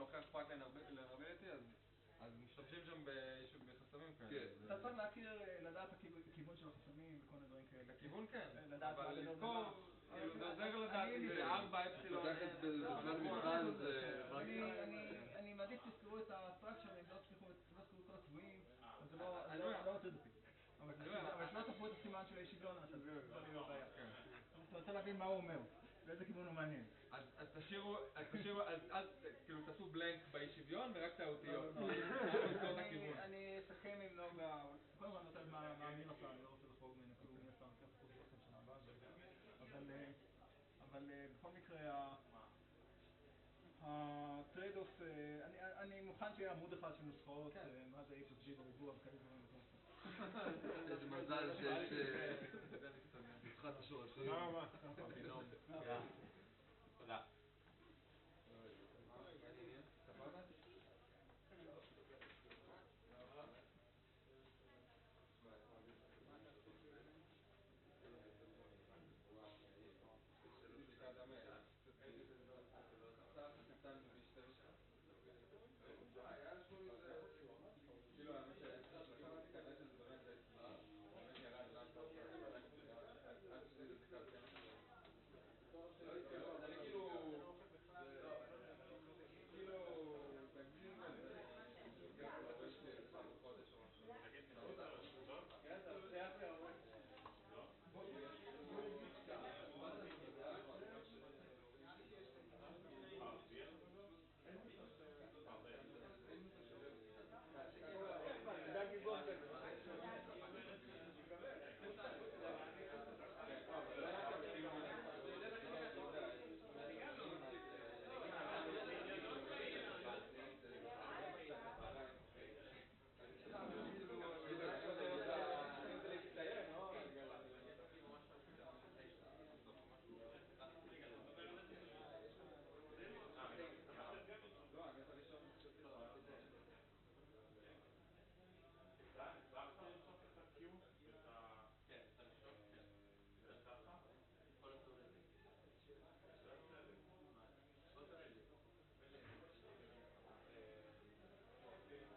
לא כך אכפת לנרבל איתי, אז משתמשים שם בחסמים כאלה. אתה צריך להכיר, לדעת את הכיוון של החסמים וכל מיני דברים כאלה. הכיוון כן, אבל לזכור, זה עוזר לדעת אם זה 4 אפסילון. אני מעדיף שתזכרו את הסטרקצ'רים, לא תזכרו את כל הקבועים, אז זה לא יותר דפי. אבל שלא תפרו את הסימן של האי-שוויון, אז זה לא להיות בעיה. אתה רוצה להבין מה הוא אומר, באיזה כיוון הוא מעניין. אז תשאירו, כאילו תעשו בלנק באי-שוויון ורק את האותיות. אני אסכם עם נוגה, קודם כל אני רוצה מה אמיר עשה, אני לא רוצה לחרוג ממנו, כי הוא מן הסתם ככה חושב לכם שנה הבאה, אבל בכל מקרה, הטרייד אוף, אני מוכן שיהיה עמוד אחד של נוסחאות, מה זה A+B בריבוע וכאלה דברים. איזה מזל שיש נוסחת השורשים. תודה רבה. תודה.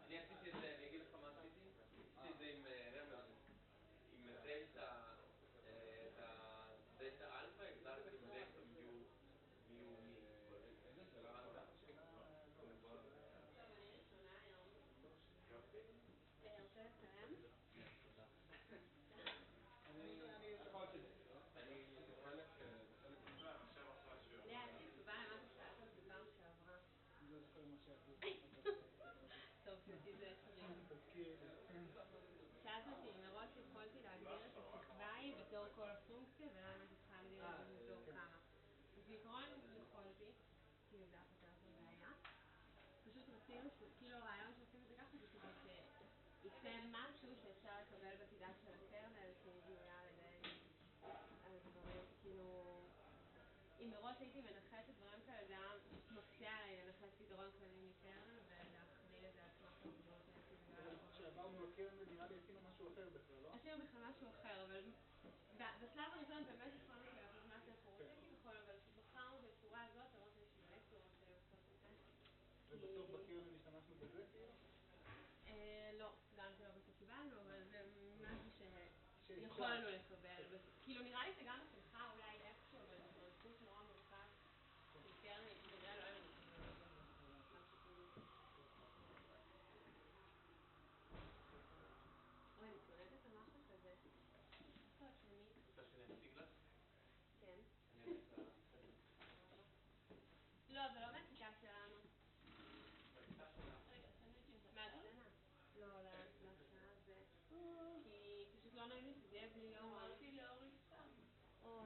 אני עשיתי את זה, אני אגיד לך מה עשיתי את זה עם דלטה אלפא, הגדרתי עם דלטה מיו מי. רוצה לסיים? אני לפחות אני תשובה למה ששאלת אותי פעם שעברה. לא זוכר מה שעברו. טוב, תדעי זה שאלת אותי, מראש יכולתי להגדיר את התקווה היא בתור כל הפונקציה ולמה אני צריכה להגדיר את זה בתור כמה. בעיקרון יכולתי, כי יודעת את זה היה. פשוט רצינו, כאילו הרעיון שעושים את זה ככה זה כדי שיצא משהו שאפשר לקבל בצידה של הקרנל שהיא בנויה על דברים, כאילו אם מראש הייתי מנחשת דברים כאלה, זה היה מקשה עליי לנחש פתרון כללי מקרנל ולהכליל את זה על סמך הדמות אבל כשעברנו לקרנל נראה לי עשינו משהו אחר בכלל, לא? עשינו בכלל משהו אחר, אבל בשלב הראשון באמת יכולנו לעשות מה שאנחנו רוצים כביכול, אבל כשבחרנו בצורה הזאת, למרות שיש מלא צורות לעשות את זה. ובסוף בקרנל השתמשנו בזה? לא, גם שלא בסוף קיבלנו, אבל זה משהו שיכולנו לקבל. כאילו נראה לי שגם בשמחה אולי איפשהו, אבל זה מלכות נורא מורכב. קרנל, כנראה לא היה לנו לקבל את זה. אוי, אני צונדת על משהו כזה. איפה השני? רוצה שאני אציג לך? כן. אני אמצא. לא, אבל לא מהכיתה שלנו. רגע, מהסצנה? לא, להשעה זה. כי פשוט לא נעים לי שזה יהיה בלי אור. אמרתי לאורי סתם. או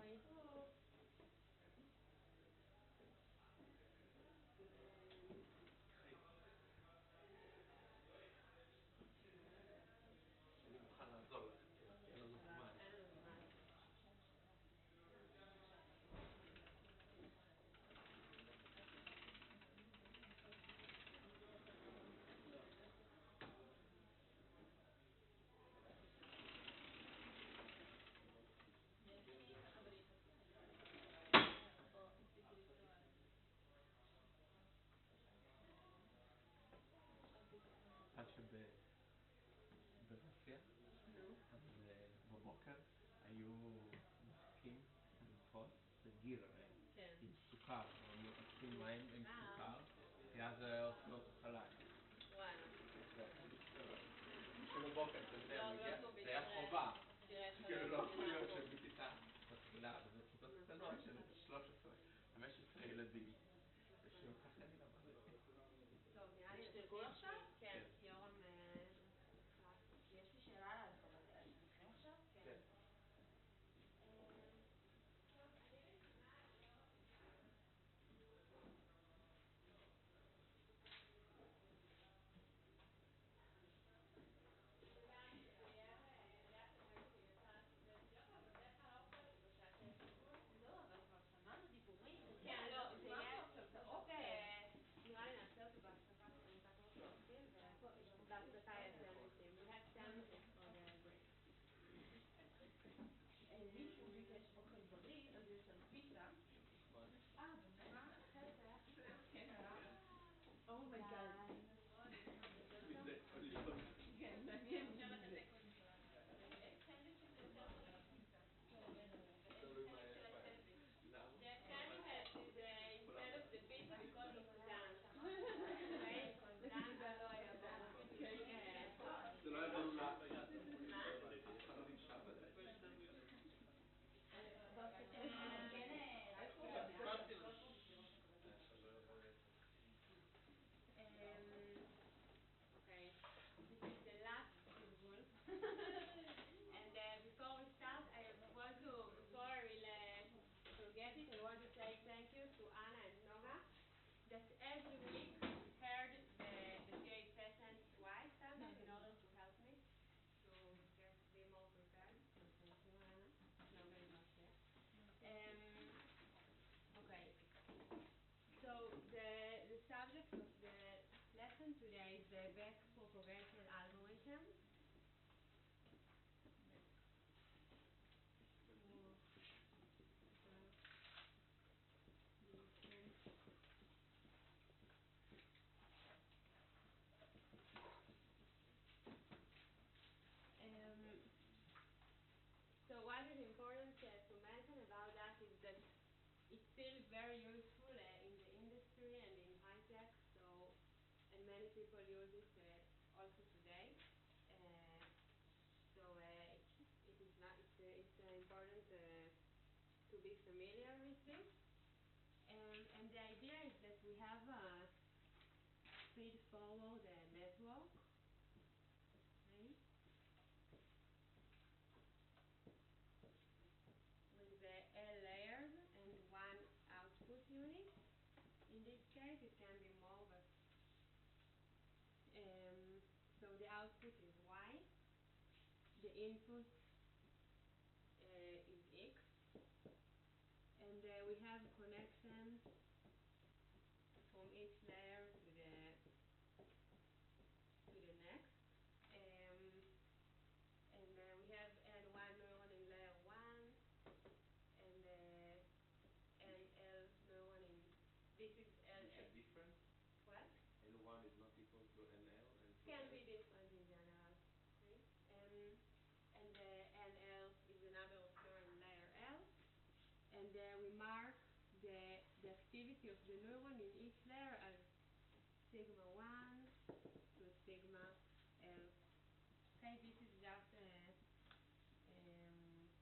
להשקיע, נו. אז בבוקר היו מוחקים כוס בגיר כן. עם סוכר, או מוחקים מים עם סוכר, כי אז היה עושה אותו חלק. וואלה. שבבוקר, אתה יודע, לא, הוא הגיע, לא כמו זה היה בישראל. חובה. תראה איך כאילו לא יכול להיות אנחנו- שבכיתה מתחילה, וזה כיתות קטנות של 13, 15 ילדים. ושהוא ככה אני למדתי. טוב, נראה לי... יש תרגול עכשיו? כן, יורם... יש לי שאלה עליך, אבל אתם מתחילים עכשיו? כן. לא, אבל כבר שמענו דיבורים. כן, לא, זה יהיה... תוצאות. נראה לי נעשה אותו בהפסקה כשאני אקח עוד שעושים, ובהפסקה יש ניסים. We have 10 minutes for the break. מישהו ביקש אוכל בריא, אז יש לנו פיצה. באמת? כן, אומייגאד. כן, מעניין. The sandwich is instead of the pizza we call it dance. Okay? Because dance לא היה זה לא היה ברור לך. מה? לא נמשך בדי. Okay, this is the last table. And before we start, before I will forget it, I want to say thank you to Anna and Noga that every week heard the CA session twice sometimes in order to help me to just be more prepared. So thank you, Anna. Noga is not here. Okay. So the subject of the lesson today is the backpropagation algorithm. So what is important to mention about that is that it's still very useful in the industry and in high tech. So, and many people use it also today. It is not. It's important to be familiar with this. And the idea is that we have a feed-forward network. Okay. With the L layers and one output unit. In this case, it can be more, but so the output is Y, the input is X, and we have connections from each layer to the next, and we have N1 neuron in layer 1, and L neuron in, this is L. Is it different? What? L1 is not equal to LL and Can be different in general. Okay? And NL is the number of neurons in layer L, and we mark the activity of the neuron in each layer as sigma 1 to sigma L. Okay, this is just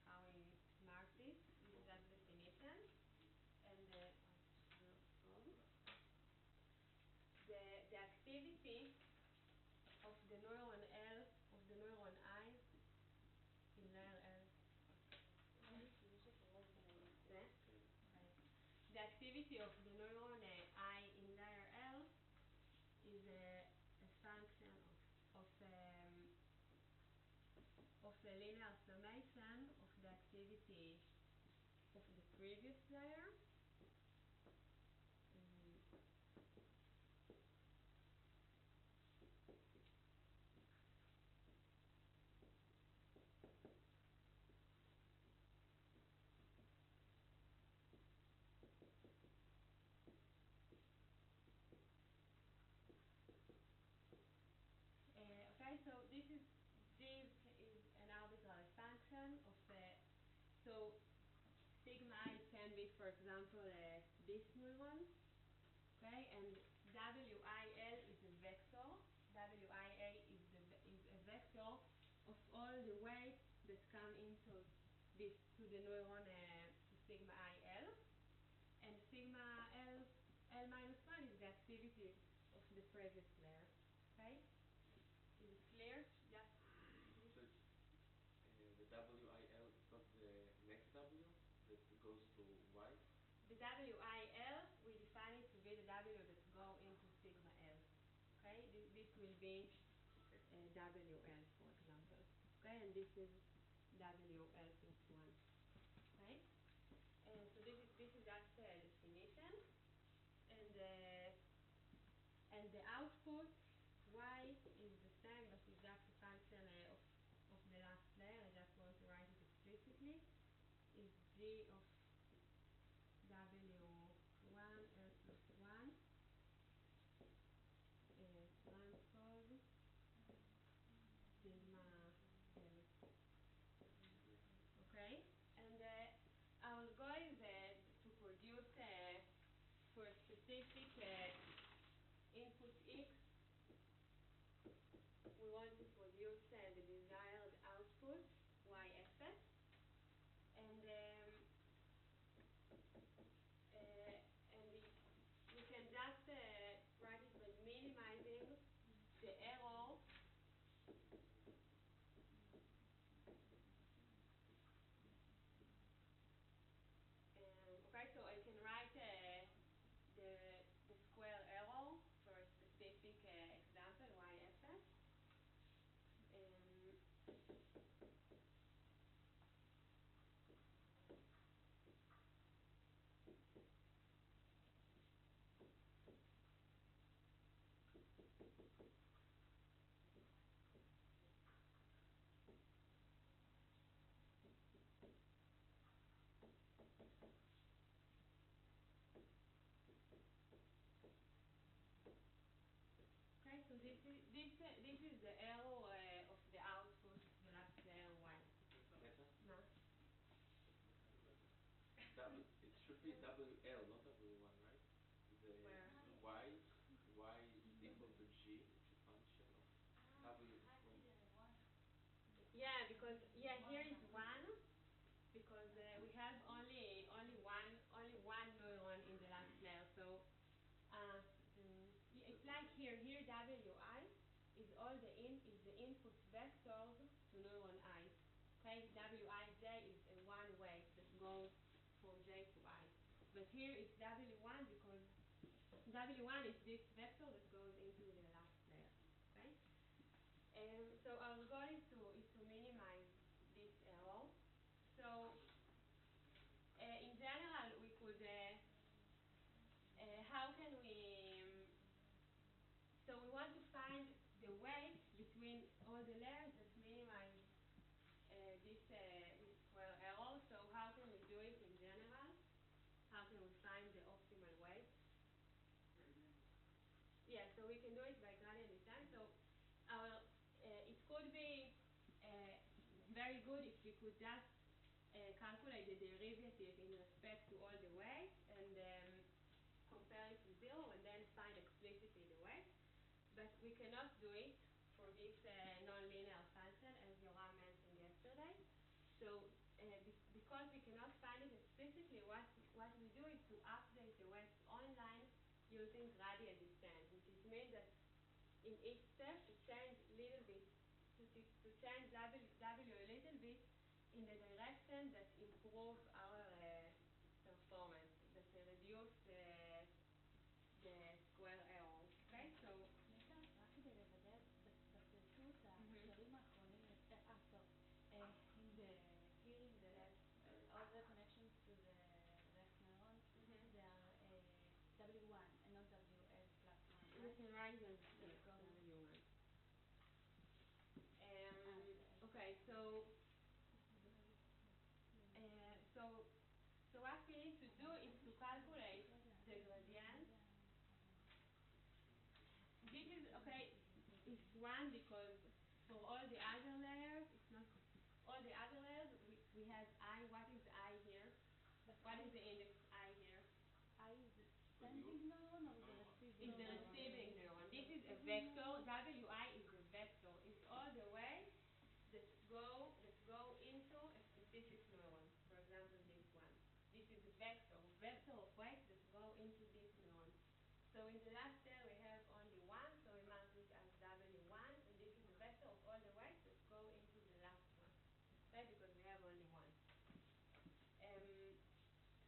how we mark this. This is just definition. And the activity of the neuron L, of the neuron I in layer L. Okay. The activity of the neuron I in layer L is a function of a linear summation of the activity of the previous layer. Okay, so this this neuron, okay, and WIL is a vector. WIA is a vector of all the weights that come into this to the neuron to sigma IL, and sigma L minus 1 is the activity of the previous layer. Okay? Is it clear? Just So the WIL is not the next W that goes to Y? the WIL, we define it to be the W that go into sigma L. Okay? This will be WL, for example. Okay? And this is WL plus 1. Okay? So this is just a definition. And the output Y is the same, but it's just a function of the last layer. I just want to write it explicitly. Is G of W1 L plus 1 transpose sigma L. Okay? And our goal is to produce for a specific input X, we want to produce the desired output YFS, and we can just write it by minimizing the error okay, so I can write the square error for a specific example, YFS. Okay, so this is the error of the output of the last layer Y. Netta? No. It should be WL, not W1, right? The Where? Y is equal to G, which is a function of W from... Yeah, because here is 1 because we have only one neuron in the last layer. So it's like here WI is the input vectors to neuron I. Okay, WIJ is a one weight that goes from J to I. But here it's W1 because W1 is this vector that goes into the last layer. Okay? So our goal is to minimize this error. So in general, we could how can we so we want to find the weight between all the layers that minimize this square error. So how can we do it in general? How can we find the optimal weight? Yeah, so we can do it by gradient descent. So it could be very good if we could just calculate the derivative in respect to all the weights and compare it to 0 and then find explicitly the weight. But we cannot do it for this nonlinear function, as Yoram mentioned yesterday. So because we cannot find it explicitly, what we do is to update the weights online using gradient descent, which means that in each step to change little bit, to change W a little bit in the direction that improve our performance, that reduce the square error. Okay, so רק כדי לוודא בפרטות הכללים האחרונים, here in the left, all the connections to the left neuron, they are W1 and not WL plus 1, we right? can write them W1. Okay, so what we need to do is to calculate the gradient. This is okay. It's 1 because for all the other layers, it's not. All the other layers, we have I. What is I here? What is the index I here? vector. Wi is the vector. It's all the weights that go into a specific neuron. For example, this one. This is a vector of weights that go into this neuron. So in the last cell we have only one, so we mark this as W1, and this is a vector of all the weights that go into the last one. Okay, because we have only one.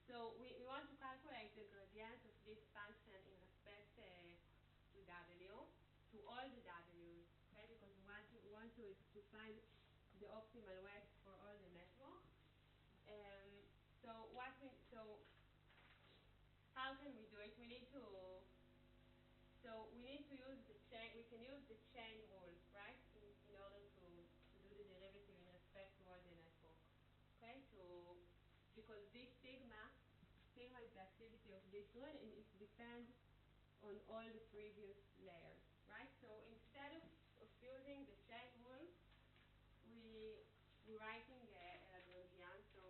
So we want to calculate the gradient of this function in respect to W, to all the W's, okay, because we want to find the optimal weight for all the network. So how can we do it? We need to use the chain. We can use the chain rule, right, in order to do the derivative in respect to all the network. Okay, because this sigma is the activity of this one, and it depends on all the previous layers, right? So instead of using the chain rule, we're writing a Lagrangian. So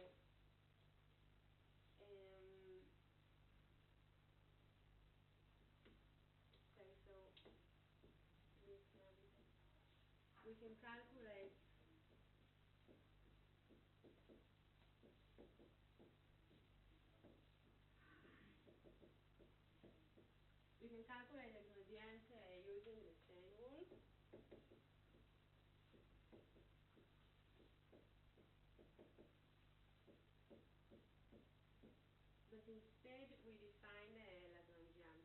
okay, so we can calculate the gradient using the chain rule. But instead we define a Lagrangian.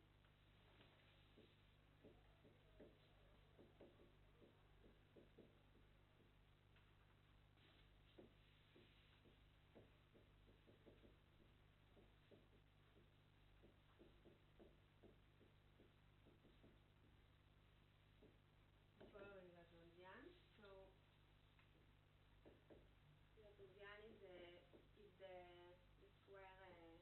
Following Lagrangian. So Lagrangian is the square row.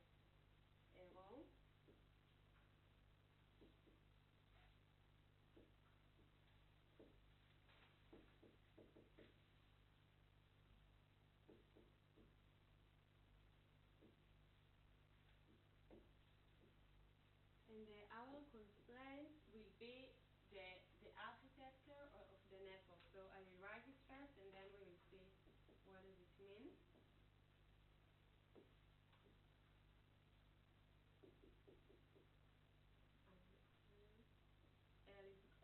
And our constraints will be the architecture of the network. So I will write it first, and then we will see what does it mean.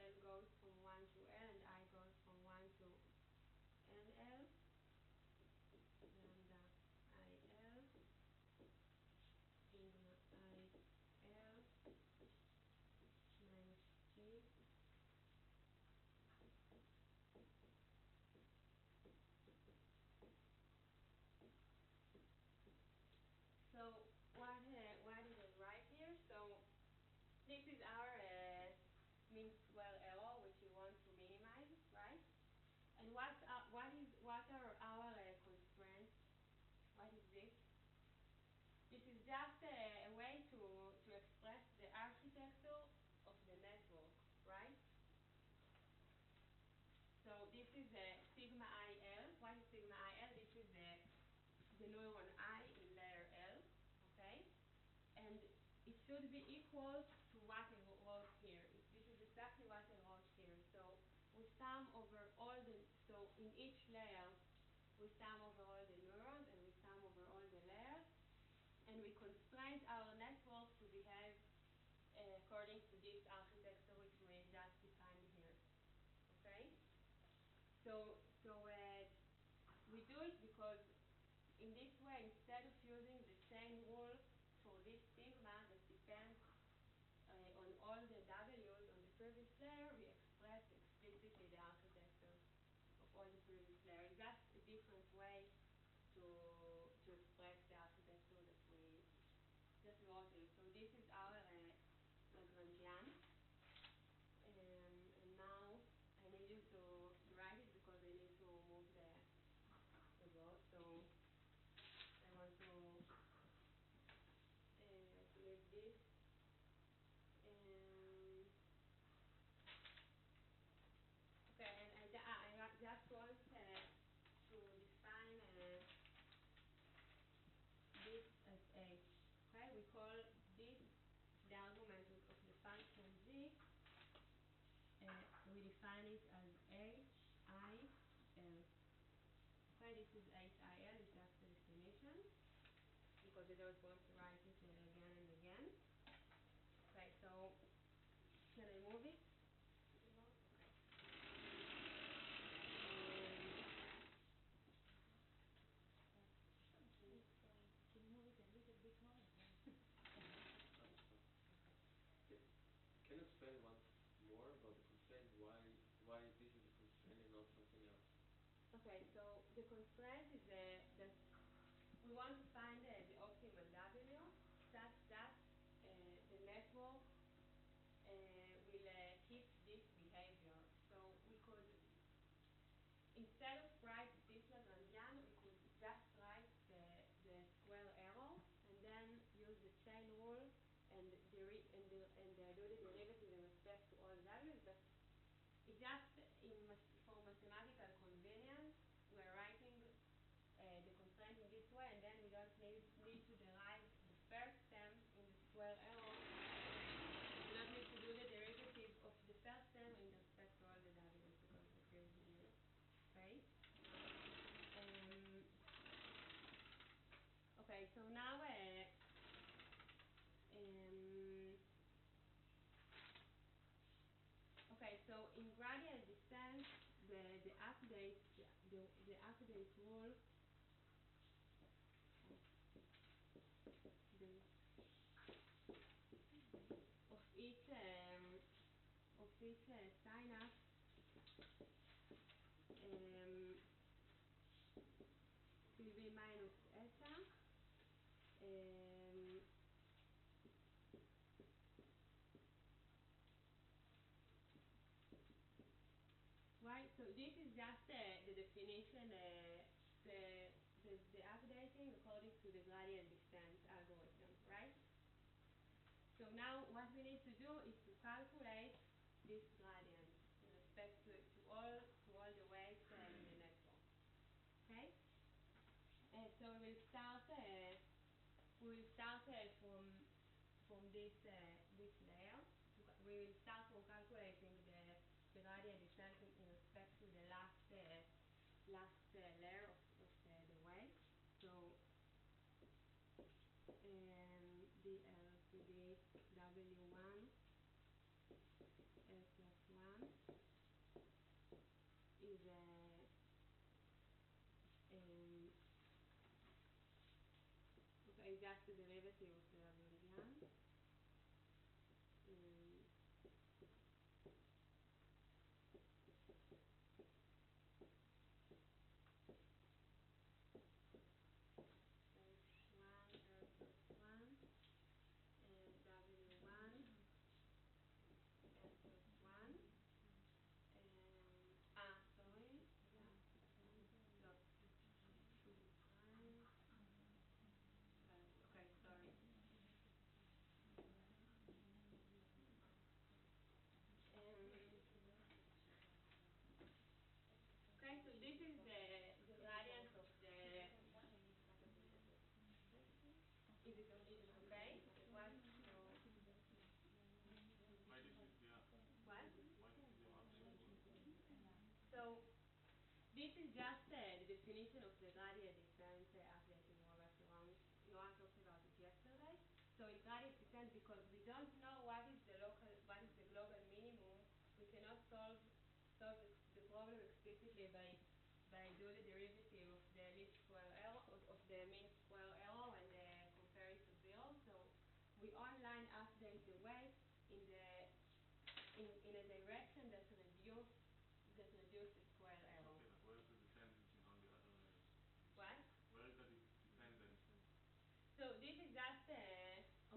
L goes from 1 to L, and I goes from 1 to NL. Lambda IL, sigma IL, minus G. So what did I write here? So this is our mean square error, which we want to minimize, right? And what are our constraints? What is this? This is just a way to express the architecture of the network, right? So this is sigma IL. What is sigma IL? This is the neuron I in layer L, okay? And it should be equal to what I wrote here. This is exactly what I wrote here. So we sum over so in each layer, we sum over all the neurons, and we sum over all the layers, and we constrain our network to behave according to this architecture which we just defined here, okay? So we do it because in this way, instead of using the chain rule for this sigma that depends on all the W's on the previous layer, we express explicitly the architecture of all the previous layers. That's a different way to express the architecture that we wrote in. So this is our Lagrangian. And now I need you to write it because I need to move the board. So I want to leave this. Okay, and I just want to define this as H. Okay, we call define it as HIL. Okay, this is HIL, it's just the definition, because we don't want to write it again and again. Okay, so can I move it? Okay. Can you move it a little bit more? Can you explain once more about the constraint? Why this is a constraint and not something else? Okay, so the constraint is that we want to find the optimal W such that the network will keep this behavior. So we could, instead of write this Lagrangian, we could just write the square arrow and then use the chain rule and do the derivative in respect to all w's. But it just for mathematical convenience, we're writing the constraint in this way, and then we don't need to derive the first term in the square arrow. We don't need to do the derivative of the first term in respect to all the w's because it appears here. Okay. Okay. So now okay. So in gradient descent, the update rule of each synapse will be minus eta. Right, so this is just the definition, the updating according to the gradient descent algorithm, right? So now what we need to do is to calculate this gradient in respect to all the weights in the network. Okay? So we will start from this layer. We will start from calculating the gradient descent in respect to the last layer of the weight. So dl to the w1 l plus 1 is okay, just the derivative of the Lagrangian. Okay, so this is the gradient of the. Is it okay? What? Why this is the What? why this is the update rule? So this is just the definition of the gradient descent updating rule that Noah talked about it yesterday. So in gradient descent, because we don't know what is the global minimum, we cannot solve the problem explicitly by doing the derivative of the least square error of the mean square error and compare it to 0. So we online update the weight in a direction that reduces the square error. Okay, but where is the dependence in all the other layers? What? Where is the dependence? So this is just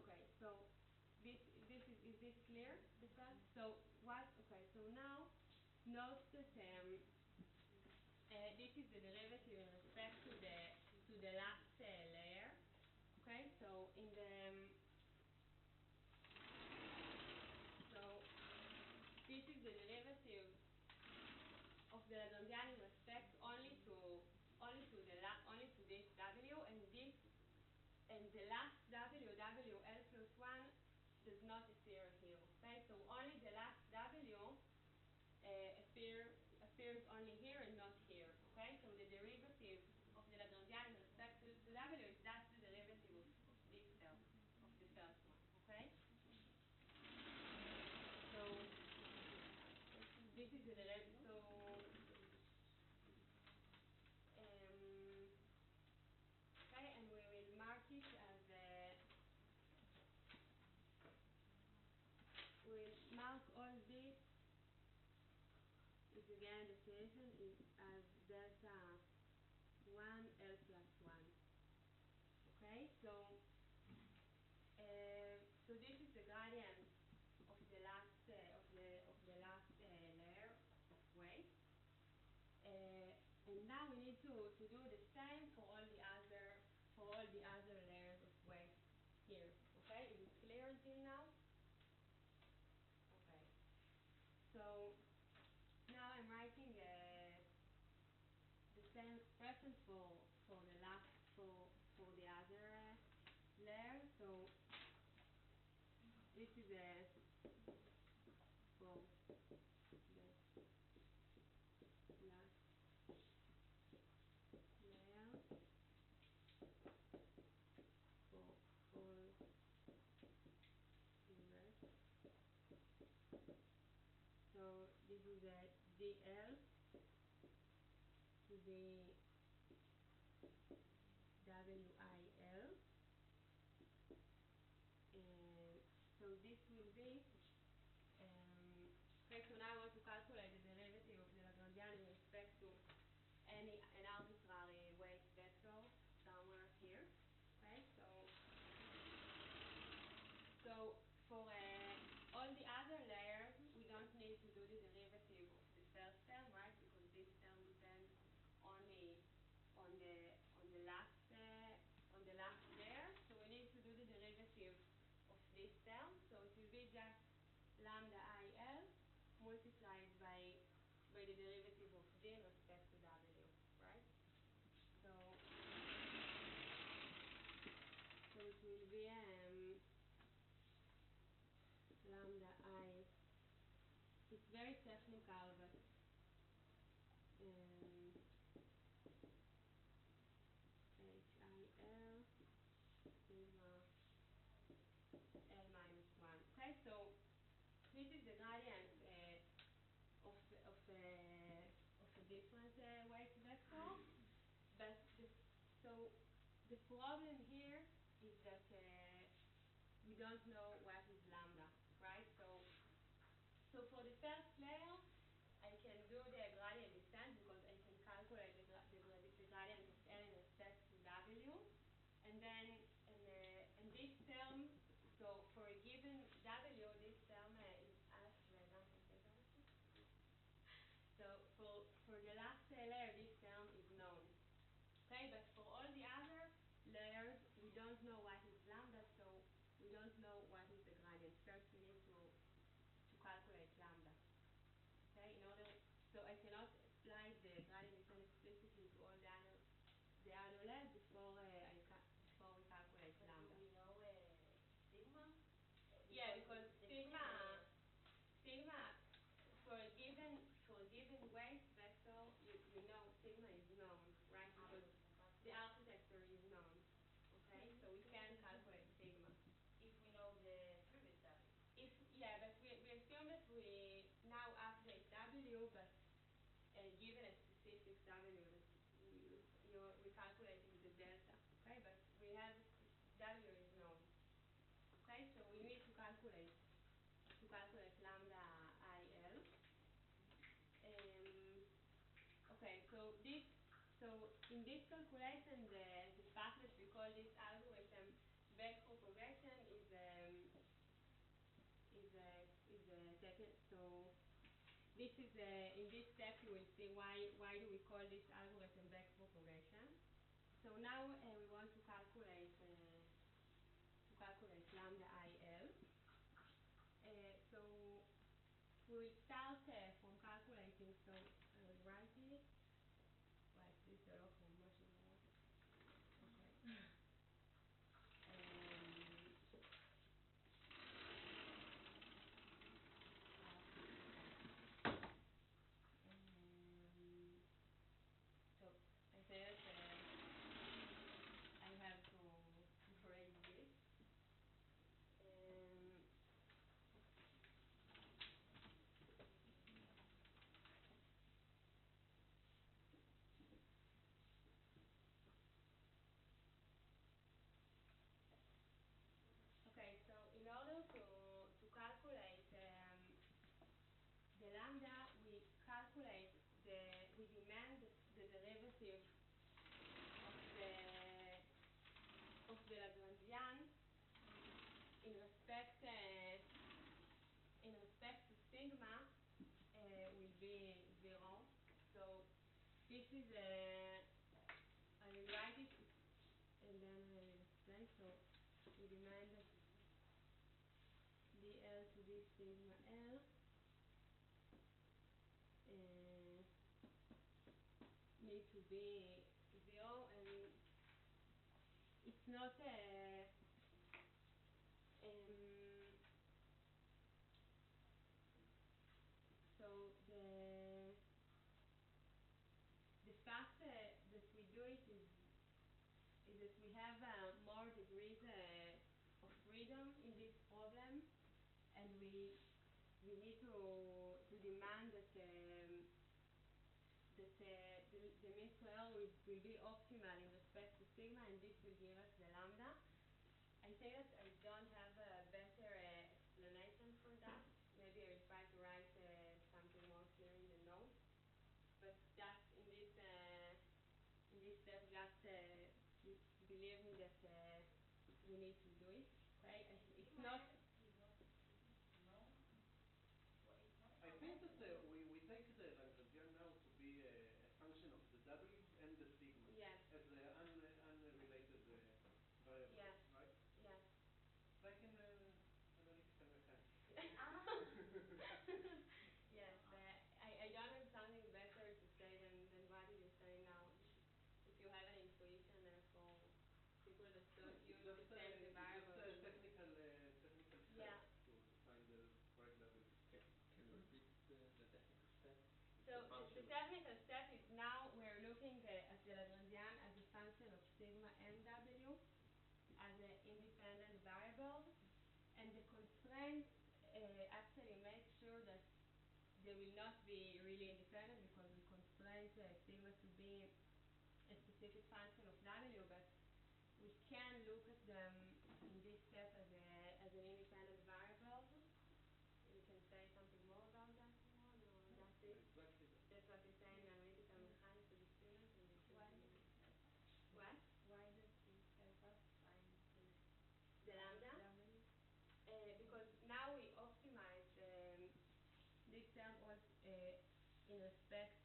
okay. So this is this clear? The stuff. So what? Okay. So now note that this is the derivative in respect to the last layer. Okay. So in the this is the derivative of the Lagrangian in respect only to this W, and the last W L plus 1 does not appear here. Okay, so only the last W is the um, okay, and we will mark it as we'll mark all this is again the solution is as delta 1 L plus 1. Okay, so this is the gradient of the last layer of weight, and now we need to do the same for all the other layers of weight here. Okay, is it clear until now? Okay, so now I'm writing the same expression for the last for the other layer. So this is for the last layer for all the rest. So this is a DL to the WIL, and so this will be okay, so now I want to calculate the derivative of the Lagrangian with respect to an arbitrary weight vector somewhere here. Okay, so for all the other layers, we don't need to do the derivative of the first term, right? Because this term depends only on the last layer. So we need to do the derivative of this term. So it will be just lambda IL multiplied by the derivative of D in respect to W, right? So it will be lambda I. It's very technical, but HIL sigma L minus 1. Okay, so this is the gradient of a different weight vector, but the problem here is that we don't know what is lambda, right? So for the first layer, I can do the gradient descent because I can calculate the gradient of L in respect to W, and then and this term. So for a given W, this term is so for the last layer, this term is known. Okay, but for all the other layers, we don't know what is lambda, so we don't know what is the gradient. First, we need to calculate lambda. Okay, so I cannot apply the gradient descent explicitly to all the other layers before we calculate lambda. Do we know sigma? Yeah, because sigma for a given weight vector, you know sigma is known, right? Because the architecture is known. Okay, so we can calculate sigma. If we know the previous W. But we assume that we now update W, but given a specific W that we're calculating the delta. Okay, but we have W is known. Okay, so we need to calculate lambda IL. Okay, so in this calculation, the fact that we call this algorithm back propagation is taken. So this is in this step you will see why do we call this algorithm back propagation. So now we want to calculate lambda IL. So we will start from calculating. So I will write it like this. Okay. So I said I have to break this. derivative of the Lagrangian in respect to sigma will be 0. So this is I will write it and then I will explain. So we demand that dl to d sigma L need to be 0, and it's not so the fact that we do it is that we have more degrees of freedom in this problem, and we need to demand that the mean square will be optimal in respect to sigma, and this will give us the lambda. I think that I don't have a better explanation for that. Maybe I will try to write something more clear in the notes. But that's in this step, just believe me that we need to do it. Okay? It's not. I think that we take the Lagrangian now to be a function of the W and the sigma. Yes. As unrelated variables, Yes. right? Yes. Like in analytical mechanics. Yes. I don't have something better to say than what you say now. If you have an intuition for people that don't use the same variable. Just a technical step Yeah. to find the correct W. Can you repeat the technical step? So the technical step is now we're looking at the Lagrangian as a function of sigma and W as an independent variable, and the constraints actually make sure that they will not be really independent, because we constrain sigma to be a specific function of W, but we can look at them in this step as an independent variable. You can say something more about that, or that's it? Exactly that. That's what you say in analytical mechanics to the students, and they should Why be. does this help us? What? Why does this help us find The lambda? W? Because now we optimize this term was in respect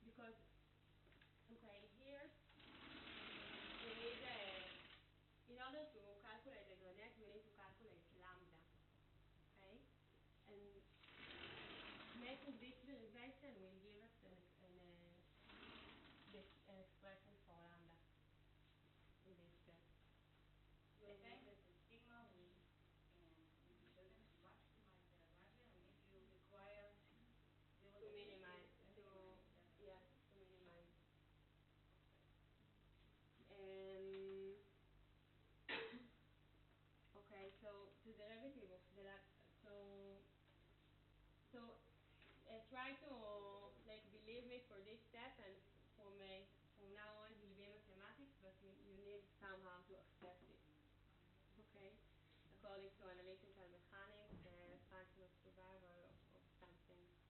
because okay, here we need in order to calculate the gradient we need to calculate lambda, okay, and making this derivation will give us this expression for lambda in this step. You're saying that the sigma will be chosen to maximize the Lagrangian, and if you require 0 To minimize, then to you to minimize. Okay, so the derivative of the try to believe me for this step, and from now on it will be mathematics, but you need somehow to accept it. Okay, according to analytical mechanics, function of survival of something else.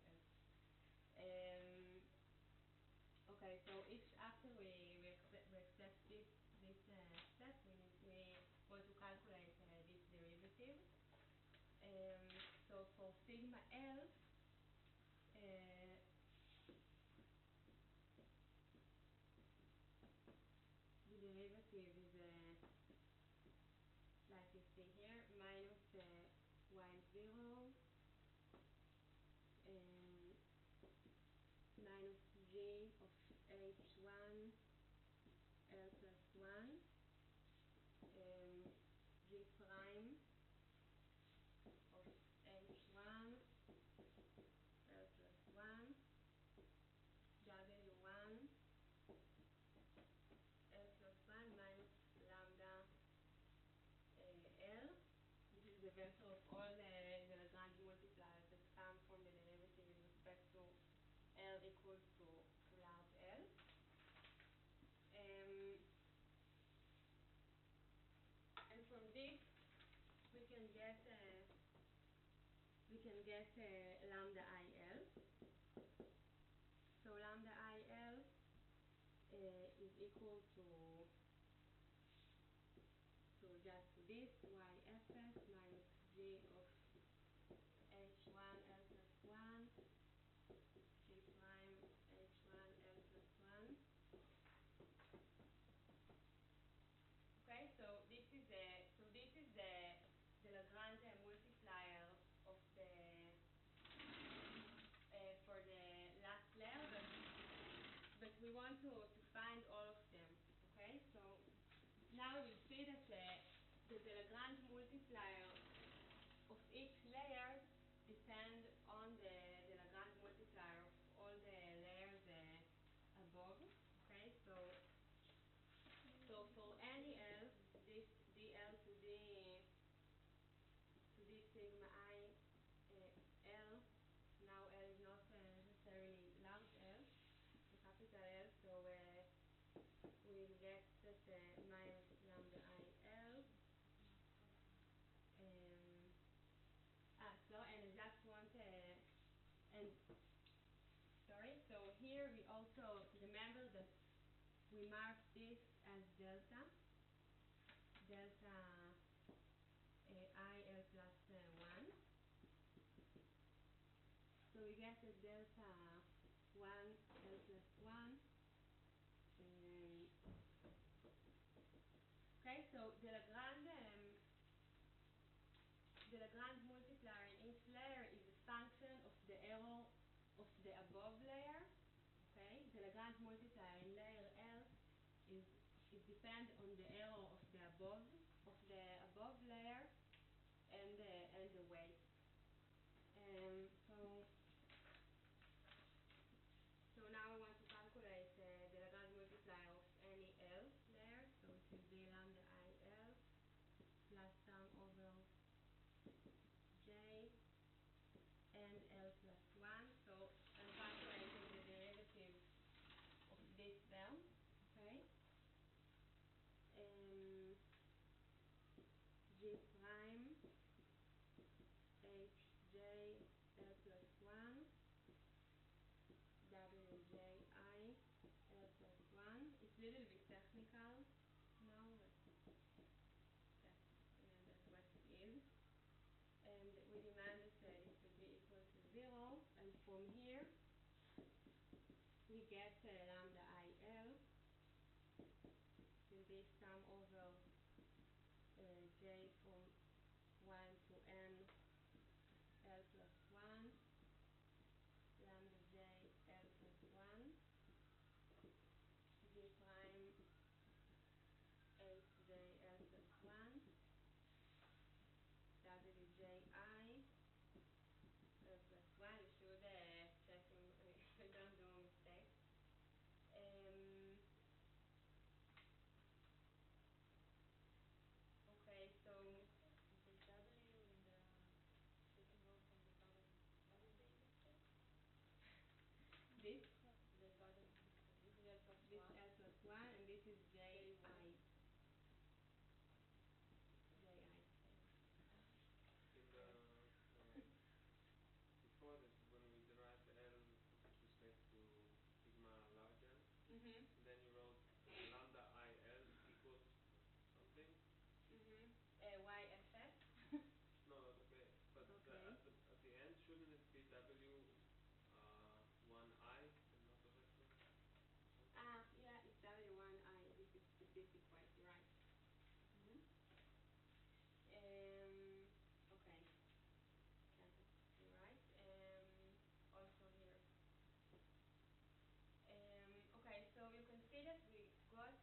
Okay, so if after we accept this step, we want to calculate this derivative. So for sigma L, the derivative is like you see here, minus y0 minus g of h1 L plus 1 g prime of h1 L plus 1 w1 L plus 1 minus lambda L. This is the vector of all the Lagrange multipliers that come from the derivative in respect to L equals to large L. And from this we can get lambda IL. So lambda IL is equal to just to this y-fs minus g of h1 l plus 1 g prime h1 l plus 1. Okay, so this is the Lagrange multiplier of the for the last layer, but we want to find all of them. Okay, so now we'll see that the Lagrange multiplier of each layer depend on the Lagrange multiplier of all the layers above. Okay, so for any L, this dl to d sigma I L, now L is not necessarily large L, the capital L, so we'll get that minus lambda I L. So and I just want and sorry, so here we also remember that we mark this as delta I L plus 1. So we get a delta 1 L plus 1. Okay, so the Lagrange multiplier in each layer is a function of the error of the above layer. Okay, the Lagrange multiplier in layer L is depend on the error of the above layer and the weight. So now I want to calculate the Lagrange multiplier of any L layer. So it will be lambda I L plus sum over J and L plus 1. So I'm calculating the derivative of this term. Okay. G prime Hj L plus 1 Wji L plus 1. It's a little bit technical now, but that's what it is. And we demand that this will be equal to 0, and from here we get lambda I L will be sum over J from 1 to n L plus 1 lambda J L plus 1 G prime Hj L plus 1 Wji L plus 1. You should check if I don't do mistakes. Okay, so The W in the second row from the bottom, what is the index there? this The bottom, this is L plus this 1. L plus 1 and this is Ji. In the before this, when we derived the L with respect to sigma large L, then you wrote lambda I L equals something. YFS. No, that's okay. But Okay. at the end, shouldn't it be W 1I and not a vector? Something? Yeah, it's W1I. This is specific weight, you're right. Okay. Yeah, you're right. Also here. Okay, so you can see that we got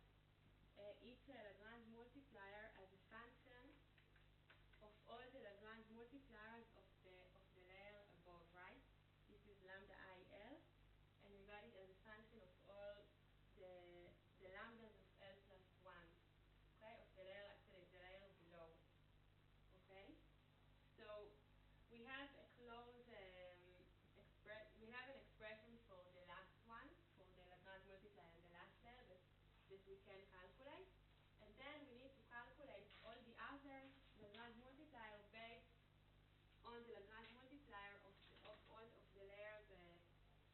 each Lagrange multiplier as a function of all the Lagrange multipliers of the layer above, right? This is lambda I L, and we got it as a function of all the lambdas of L plus 1. Okay, of the layer, actually the layer below. Okay, so we have a closed we have an expression for the last one, for the Lagrange multiplier in the last layer that we can calculate, and then we need to calculate all the other Lagrange multiplier based on the Lagrange multiplier of all of the layers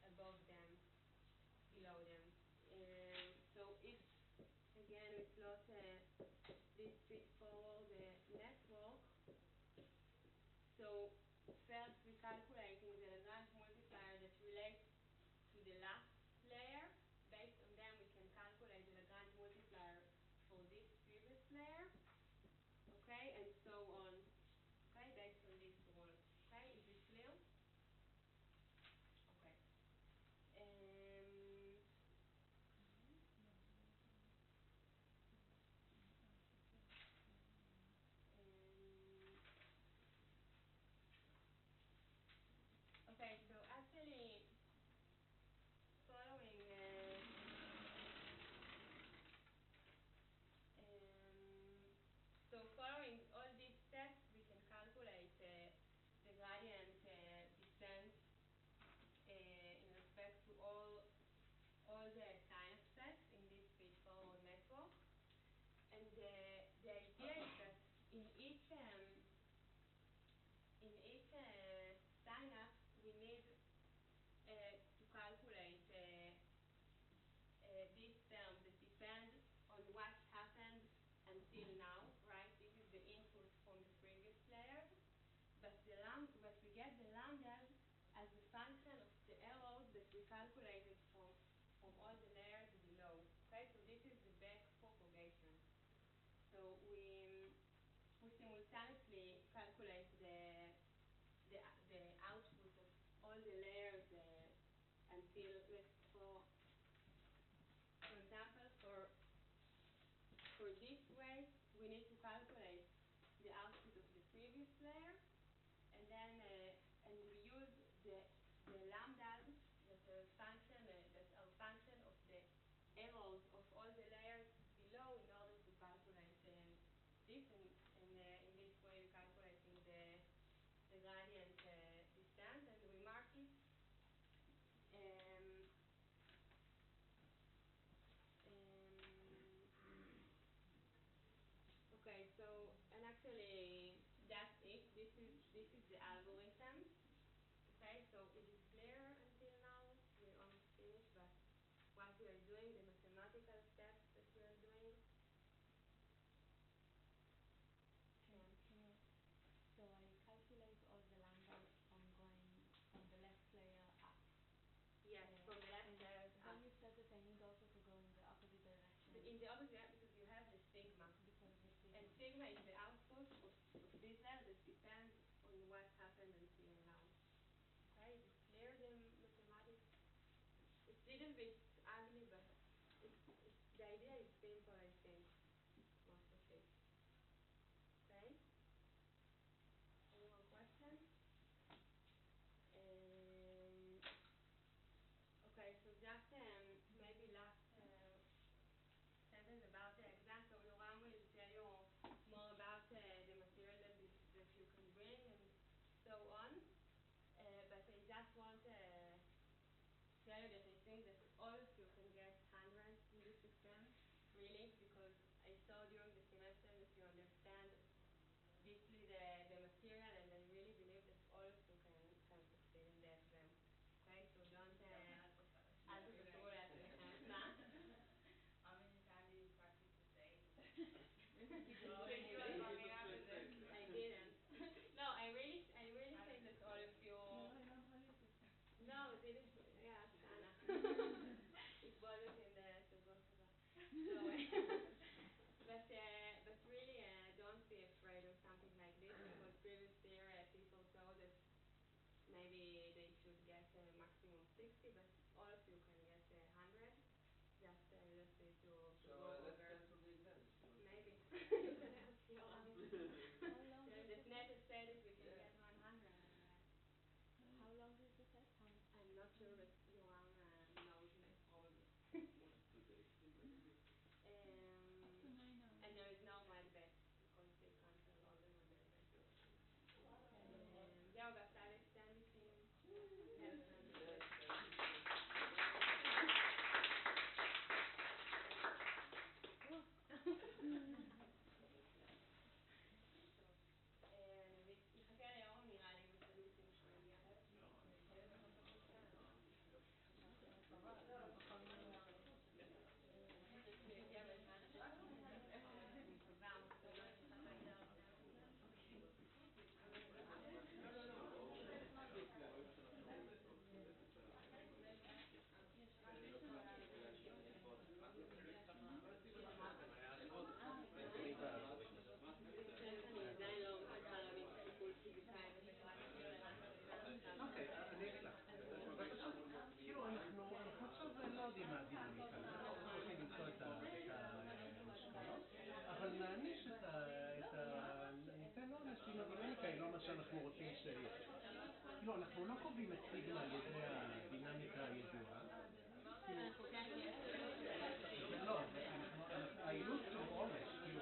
above them, below them. So calculate it from all the layers below. Okay, so this is the back propagation. So we simultaneously calculate the output of all the layers until, for example, for this way, we need to calculate the output of the previous layer, and then and we use the lambdas that are function of the errors of all the layers below in order to calculate this, and in this way we're calculating the gradient descent, and we mark it okay, so, and actually that's it. This is the algorithm. Okay, so it is clear until now. We're almost finished, but what we are doing, the mathematical steps that we are doing. So I calculate all the lambdas from going from the left layer up. Yes, from the left layers up. Then you said that I need also to go in the opposite direction. In the opposite direction, because you have the sigma. Because the sigma. And sigma is the output of this layer that depends on what happened until now. Okay, is it clear, the mathematics? It's a little bit ugly, but the idea is simple, I think, most of it. Okay? Any more questions? Okay, so just maybe last sentence about the exam. So Yoram will tell you more about the material that you can bring and so on. But I just want to tell you that I think that all of you can get 100 in this exam, really, because I saw during the semester that you understand deeply the material, and I really believe that all of you can succeed in the exam. Okay, so don't אל תוותרו לעצמכם. מה? How many times did you practice the same? I didn't. No, I really think that all of you. No, it didn't. Yeah, Anna. It wasn't in the Sugosova. So, but really, don't be afraid of something like this, because previous year people thought that maybe they should get a maximum 60, but all of you can get 100. Just need to So go let's over. cancel the exam. Maybe. You can ask your How long the net said that we can get 100. How long is the test? I'm not sure, but Yoram knows me probably. 2 days. And there is no mod back because they cancel all the mod back. זהו, ועשה לסטנדיסים. נחכה ליום נראה לי בסטנדיסים שהוא יגיע. כאילו אנחנו עכשיו לא יודעים מה דינמיקה, אנחנו צריכים למצוא את המשקולות, אבל נעניש ניתן עונש אם הדינמיקה היא לא מה שאנחנו רוצים שיהיה. כאילו אנחנו לא קובעים את סיגמה על ידי הדינמיקה הידועה. לא, האילוץ הוא עונש, כאילו,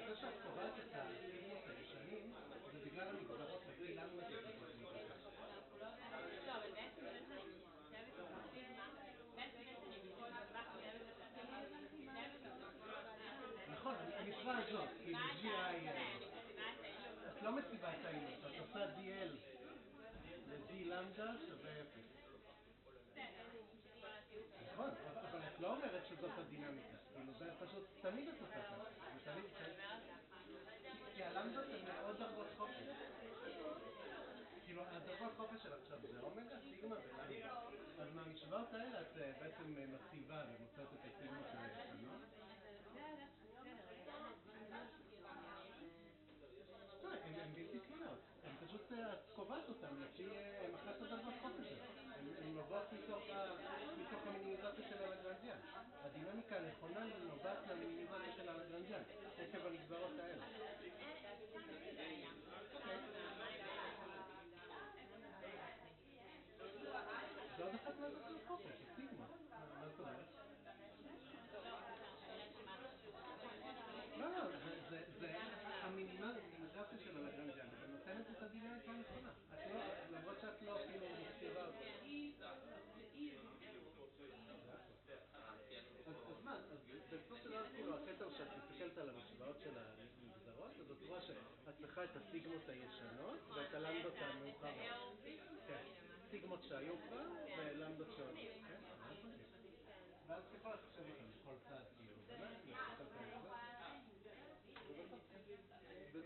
זה שאת קובעת את הסיגמות הישנים, זה בגלל המגזרות לפי לנו את הסיגמות להיקח. לא, אבל בעצם זה שאני חושבת בסיגמה, בעצם אני בכל דבר חושבת נכון, המשרה הזאת, כאילו GI, את לא מסיבה את האילוץ, את עושה DL ל-D למדה שווה 0. נכון, אבל את לא אומרת שזאת הדינמיקה, כאילו זה פשוט תמיד את עושה ככה, זה תמיד כי הלמדות הן מאוד דרגות חופש. כאילו, הדרגות חופש של עכשיו זה אומגה, סיגמה ולמדה. אז מהמשוואות האלה את בעצם מציבה ומוצאת את הסיגמות של הישנות. הן בלתי תלויות, הן פשוט, את קובעת אותן לפי אחת הדרגות חופש שלך. הן נובעות מתוך המינימיזציה של הלגרנג'יאן. הדינמיקה הנכונה נובעת מהמינימיזציה של הלגרנג'יאן, עקב הנגזרות האלה. זה עוד אחת מהדרגות חופש, הסיגמה. מה זאת אומרת? לא, זה המינימיזציה של הלגרנג'יאן, ונותנת את הדינמיקה הנכונה. למרות שאת לא אפילו מציבה אותה. אז מה? בסופו של דבר, כאילו, הקטע הוא שאת מסתכלת על המשוואות של הנגזרות, אז את רואה שאת צריכה את הסיגמות הישנות ואת הלמדות המאוחרות. כן, סיגמות שהיו כבר ולמדות שעוד. כן? ואז ככל לחשוב אותם בכל צעד, כאילו, באמת,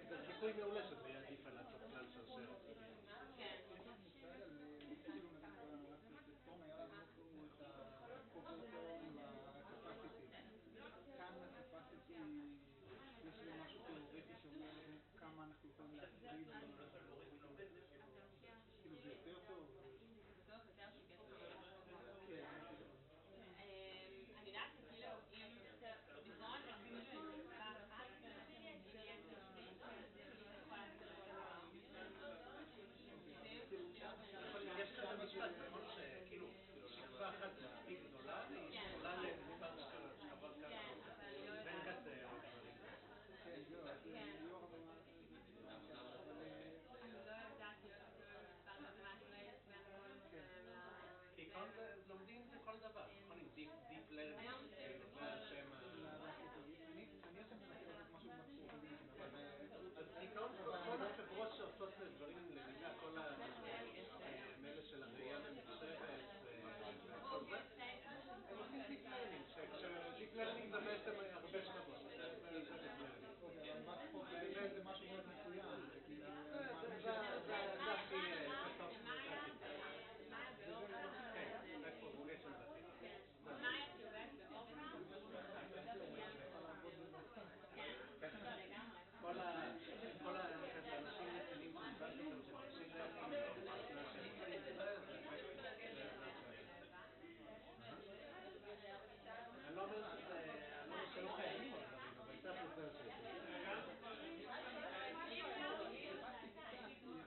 זה סיכוי מעולה שזה יהיה עדיף על לעשות כלל שרשרת. יש לי משהו תיאורטי שאומר כמה אנחנו יכולים להפריד כאילו זה יותר טוב אני יודעת שכאילו אם בעיקרון עושים משהו מספר אחת שיש תשתית שיכול להסביר כל העולם יש כזה משפט, נכון שכאילו שכבה אחת זה מספיק גדולה והיא יכולה למספר שכבות ככה ואין כזה כן, זהו, אז ליאור אמרה אני לא יודעת מספר כזה כי לומדים זה כל דבר, נכון? עם Deep Learning, זה השם אני עכשיו מנסה לעשות משהו בפרוטודים אז כעיקרון כל החברות שעושות דברים עם למידה, כל המאלה של הראייה ממוחשבת וכל זה, הם עושים Deep Learning, Deep Learning זה בעצם הרבה שכבות, זה משהו מאוד מצוין זה הכי כל האנשים נתונים שדיברתי אותם שמקשים אני לא אומר שלא חייבים עוד דברים, אבל תכף זה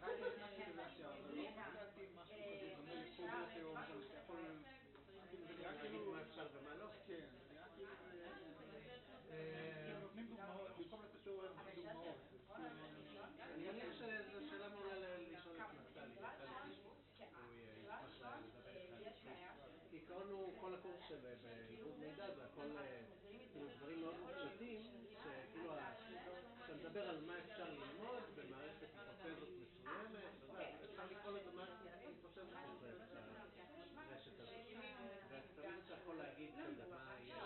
רק נכנסתי לזה עכשיו, לא מצאתי משהו כזה דומה לקובר תיאום שאתה יכול להגיד מה אפשר ומה לא? כן, נותנים דוגמאות, במקום לתיאוריה נותנים דוגמאות. אני מניח שזו שאלה מעולה לשאול את נפתלי, הוא ישמח לדבר איתך. כעיקרון הוא כל הקורס של בעיבוד מידע, זה הכל דברים מאוד מופשטים, שכאילו אתה מדבר על מה אפשר ללמוד במערכת היפותזות מסוימת, אפשר לקרוא לזה מערכת היפותזות מסוימת, הרשת הזאת. ותמיד אתה יכול להגיד כזה מה יהיה,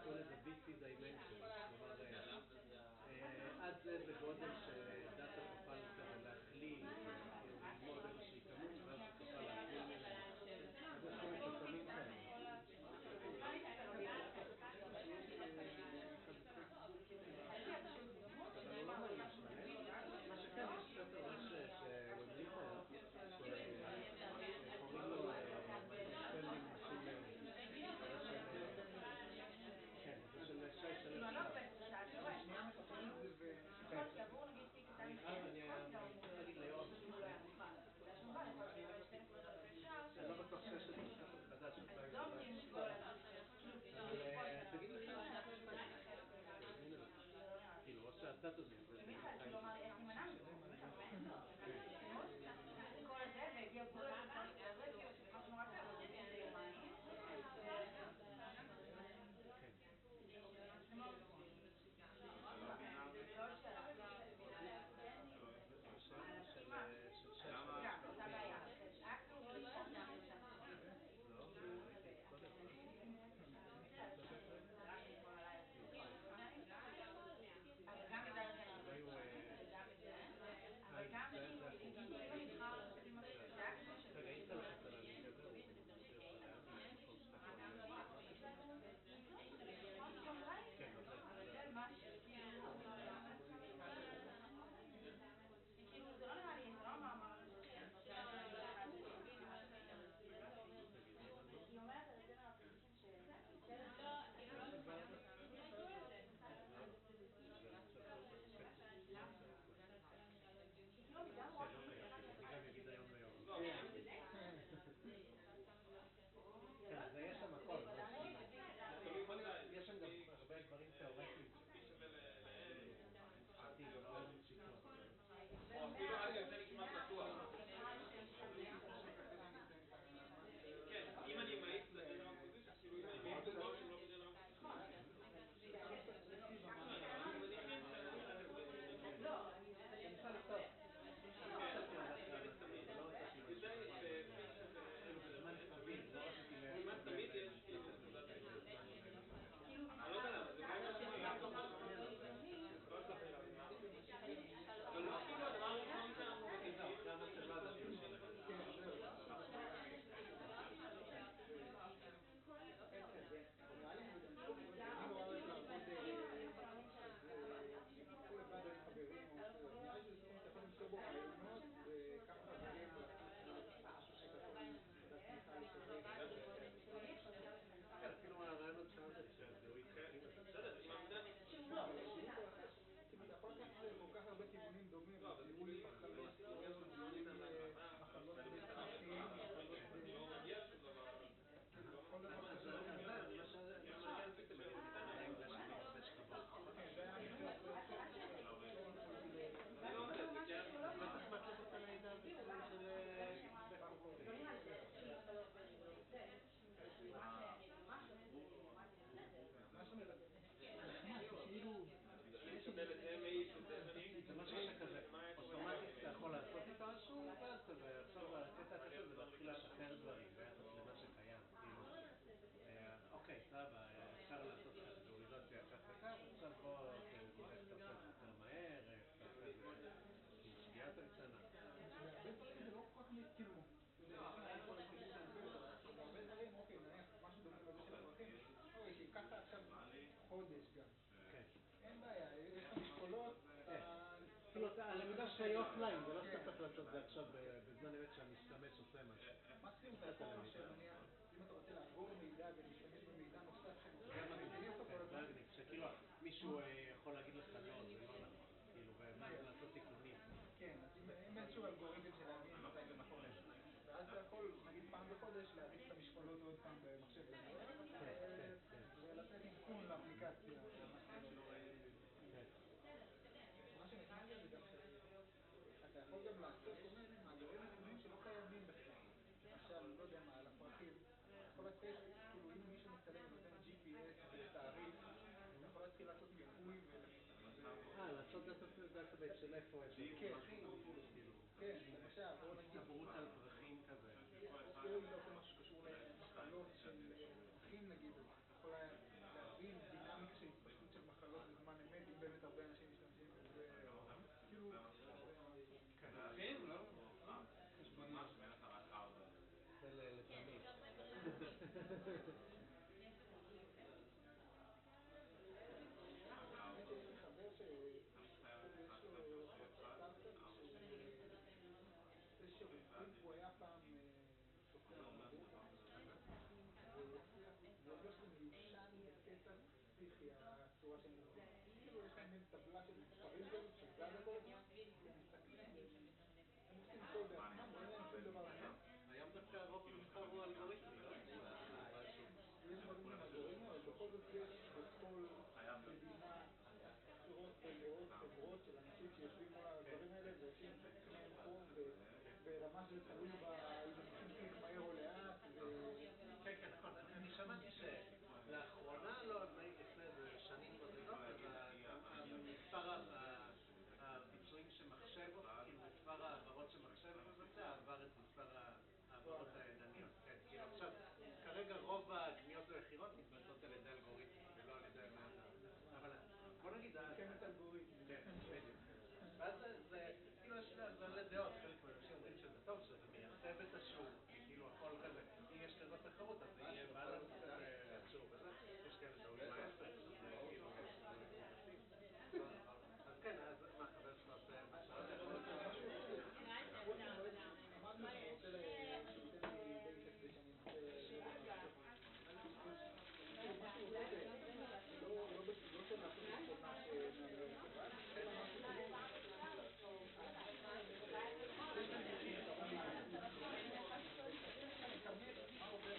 כל איזה VC dimension, כלומר עד זה גודל שדאטה תוכל כזה להכליל, ללמוד איזושהי כמות, ואז תוכל להכליל ממנה. אז יש כל מיני חסמים כאלה. אבל הוא לא מרגיש מלא. מה שכן, יש ספר שהוא המליץ עליו, שקוראים לו Understanding Machine Learning. כן, זה של שי שלם. שנייה מפתחים את זה אני רוצה להגיד ליואב אני לא בטוח שיש את הספר חדש תגיד לך כאילו, או שהדת הזה כל זה והגיע גבול שפחנו רק חודש גם. כן. אין בעיה, יש לך משקולות, כאילו, הלמידה שלך היא אופליין, זה לא שאתה צריך לעשות את זה עכשיו בזמן אמת שהמשתמש עושה משהו. מקסימום אתה יכול שנניח, אם אתה רוצה לעבור מידע ולהשתמש במידע נוסף שכאילו מישהו יכול להגיד לך לא, זה לא נכון, כאילו, ואז לעשות תיקונים. כן, אז אם איזשהו אלגוריתם של להבין מתי זה נכון, ואז אתה יכול, נגיד פעם בחודש, להריץ את המשקולות עוד פעם במחשב ולתת עדכון לאפליקציה. מה שנחמד זה גם שאתה יכול גם לעשות כל מיני מאגרי נתונים שלא קיימים בכלל. למשל, לא יודע מה, על הפרקים. אתה יכול לתת, כאילו אם מישהו מצלם ונותן GPS ותאריך, אתה יכול להתחיל לעשות מיפוי לעשות דאטאבייס של איפה יש. כן, למשל, או נגיד עברות על פרחים כזה. או אם אתה עושה משהו שקשור למחלות של פרחים נגיד, אז אתה יכול להבין דינמיקה של התפשטות של מחלות בזמן אמת, אם באמת הרבה אנשים משתמשים בזה, כאילו... כן, לא? חשבוניות. זה לתמיד. הוא היה פעם סופר עמדות, והוא אומר שזה מיושן בקטע פסיכי, הצורה שהם עובדים. כאילו יש להם מין טבלה של מספרים כאלה, שזזה כל הזמן, והם מסתכלים, הם עושים כל בעצמם, ואין להם שום דבר אחר. היום דווקא הרוב נבחר הוא אלגוריתמי, לא? יש דברים עם אלגוריתמים, אבל בכל זאת יש בכל מדינה עשרות חברות של אנשים שיושבים מול הדברים האלה ועושים קניהם חוב ברמה שזה תלוי אם הם עושים קליק מהר או לאט. כן, כן, נכון. אני שמעתי שלאחרונה, לא, לפני איזה שנים בודדות, מספר הביצועים שמחשב, כאילו מספר העברות שמחשב מבצע, עבר את מספר העברות הידניות. כן, כאילו עכשיו, כרגע רוב הקניות ומכירות מתבצעות על ידי אלגוריתמים, ולא על ידי אבל בוא נגיד, כן, את אלגוריתמים. כן, בדיוק. ואז זה, כאילו יש לזה דעות, חלק מהאנשים אומרים שזה טוב, שזה מייצב את השוק, כאילו הכל כזה, אם יש כזאת תחרות, אז זה יהיה בלנס כזה איכשהו וזה, יש כאלה שאומרים ההפך, זה כאילו יש דברים. אז כן, אז מה חבר שלך עושה? אמרנו שאני רוצה שייתן לי דייטה כדי שאני משהו עושה לא של לעשות מכונה שמעניינת, אלא משהו יש כאן יתרון להתקדמות. מה עובר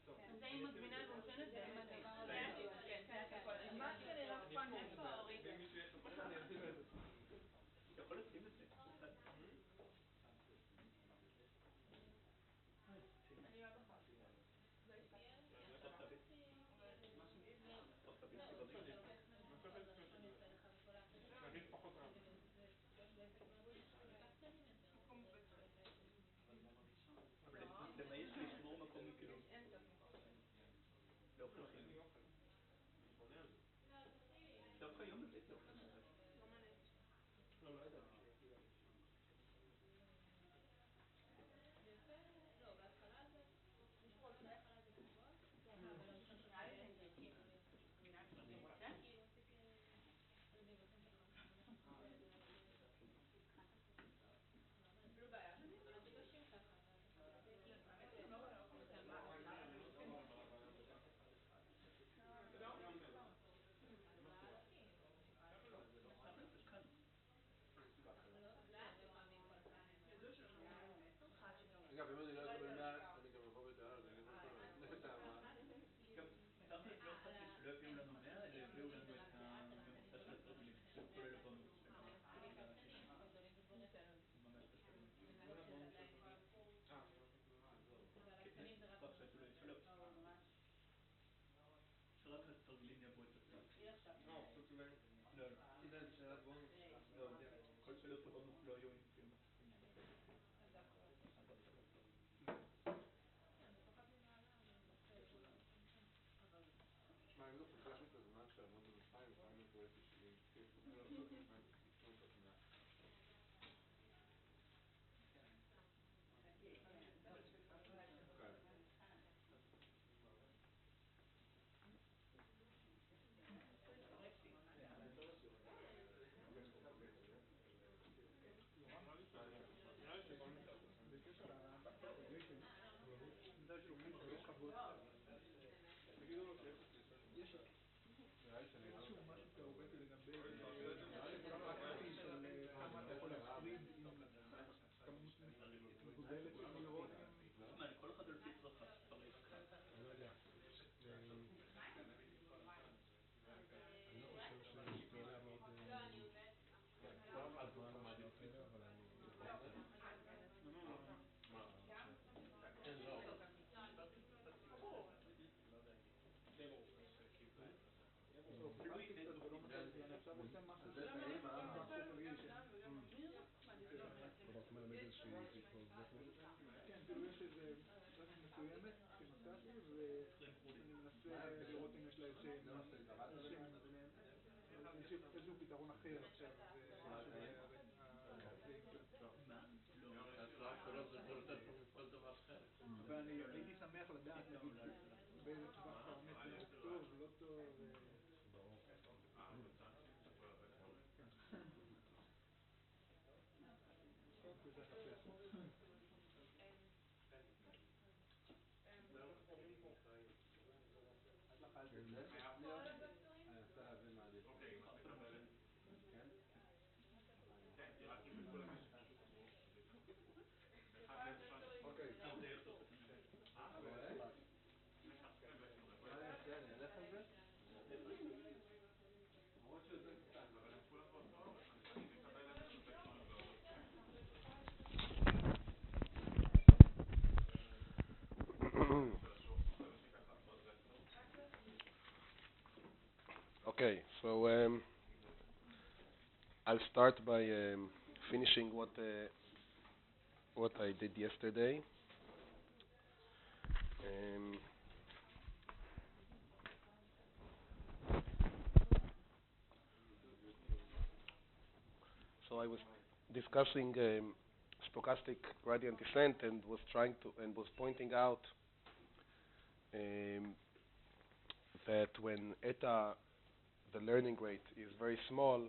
אז האם מגבינה מעושנת זה הדבר הזה? כן, זה הכל. מה שנראה פאנל. איפה אורית? יכול לשים את זה. אני לא זוכרת. נגיד פחות רע. אבל למה יש לשמור מקום כאילו? אין סוף מקום. לאוכל חיוני. דווקא היום בבית לאוכל חיוני. לא יודע. אפילו בעיה שלי? אגב, אם אני לא אקבל 100, אני גם אבוא בדעה, אני אומר לך, גם תכל'ס לא אכפת לי שלא הביאו לנו 100, אלא הביאו לנו את הממוצע של התרגילים, שזה כולל הבונוס של ה-90. ממש בסדר. רק שעשו לי 3. שרק התרגילים יעברו את הצד. לא, לא. עידן, שאלת בונוס. לא, כל שאלות הבונוס לא היו עם ציון מסכים. שמע, אם זה חוסך לי את הזמן שעמוד במבחן, לפעמים אני קורא 90, כאילו, לא לעשות 100. בקשר לבחת הפרוגרשן, אני יודע שלוקחים 3 חוות, תגידו לו שיש איזשהו משהו תיאורטי לגבי כמה פרטים של כמה אתה יכול להפריד עם כמות מגודלת של נוירונים. תשמע, לכל אחד על פי צרכיו, תפרק. אני לא יודע. אני לא חושב שזה יעלה מאוד חברה למעדים כאלה, אבל עכשיו עושה משהו של בחור פרגישן. אתה אומר נגד שהיא כן, כאילו יש איזה רשת מסוימת שמצאתי ואני מנסה לראות אם יש לה איזשהו פתרון אחר עכשיו. ואני הייתי שמח לדעת נגיד באיזה טווח פרמטרים זה טוב, לא טוב. זה חפש. עד לך אל תדלק, אני אנסה להבין מה עדיף. כן? אוקיי, מה אני אעשה? אני אלך על זה? למרות שיותר קטן. Okay, so I'll start by finishing what I did yesterday. So I was discussing stochastic gradient descent and was pointing out that when eta, the learning rate, is very small,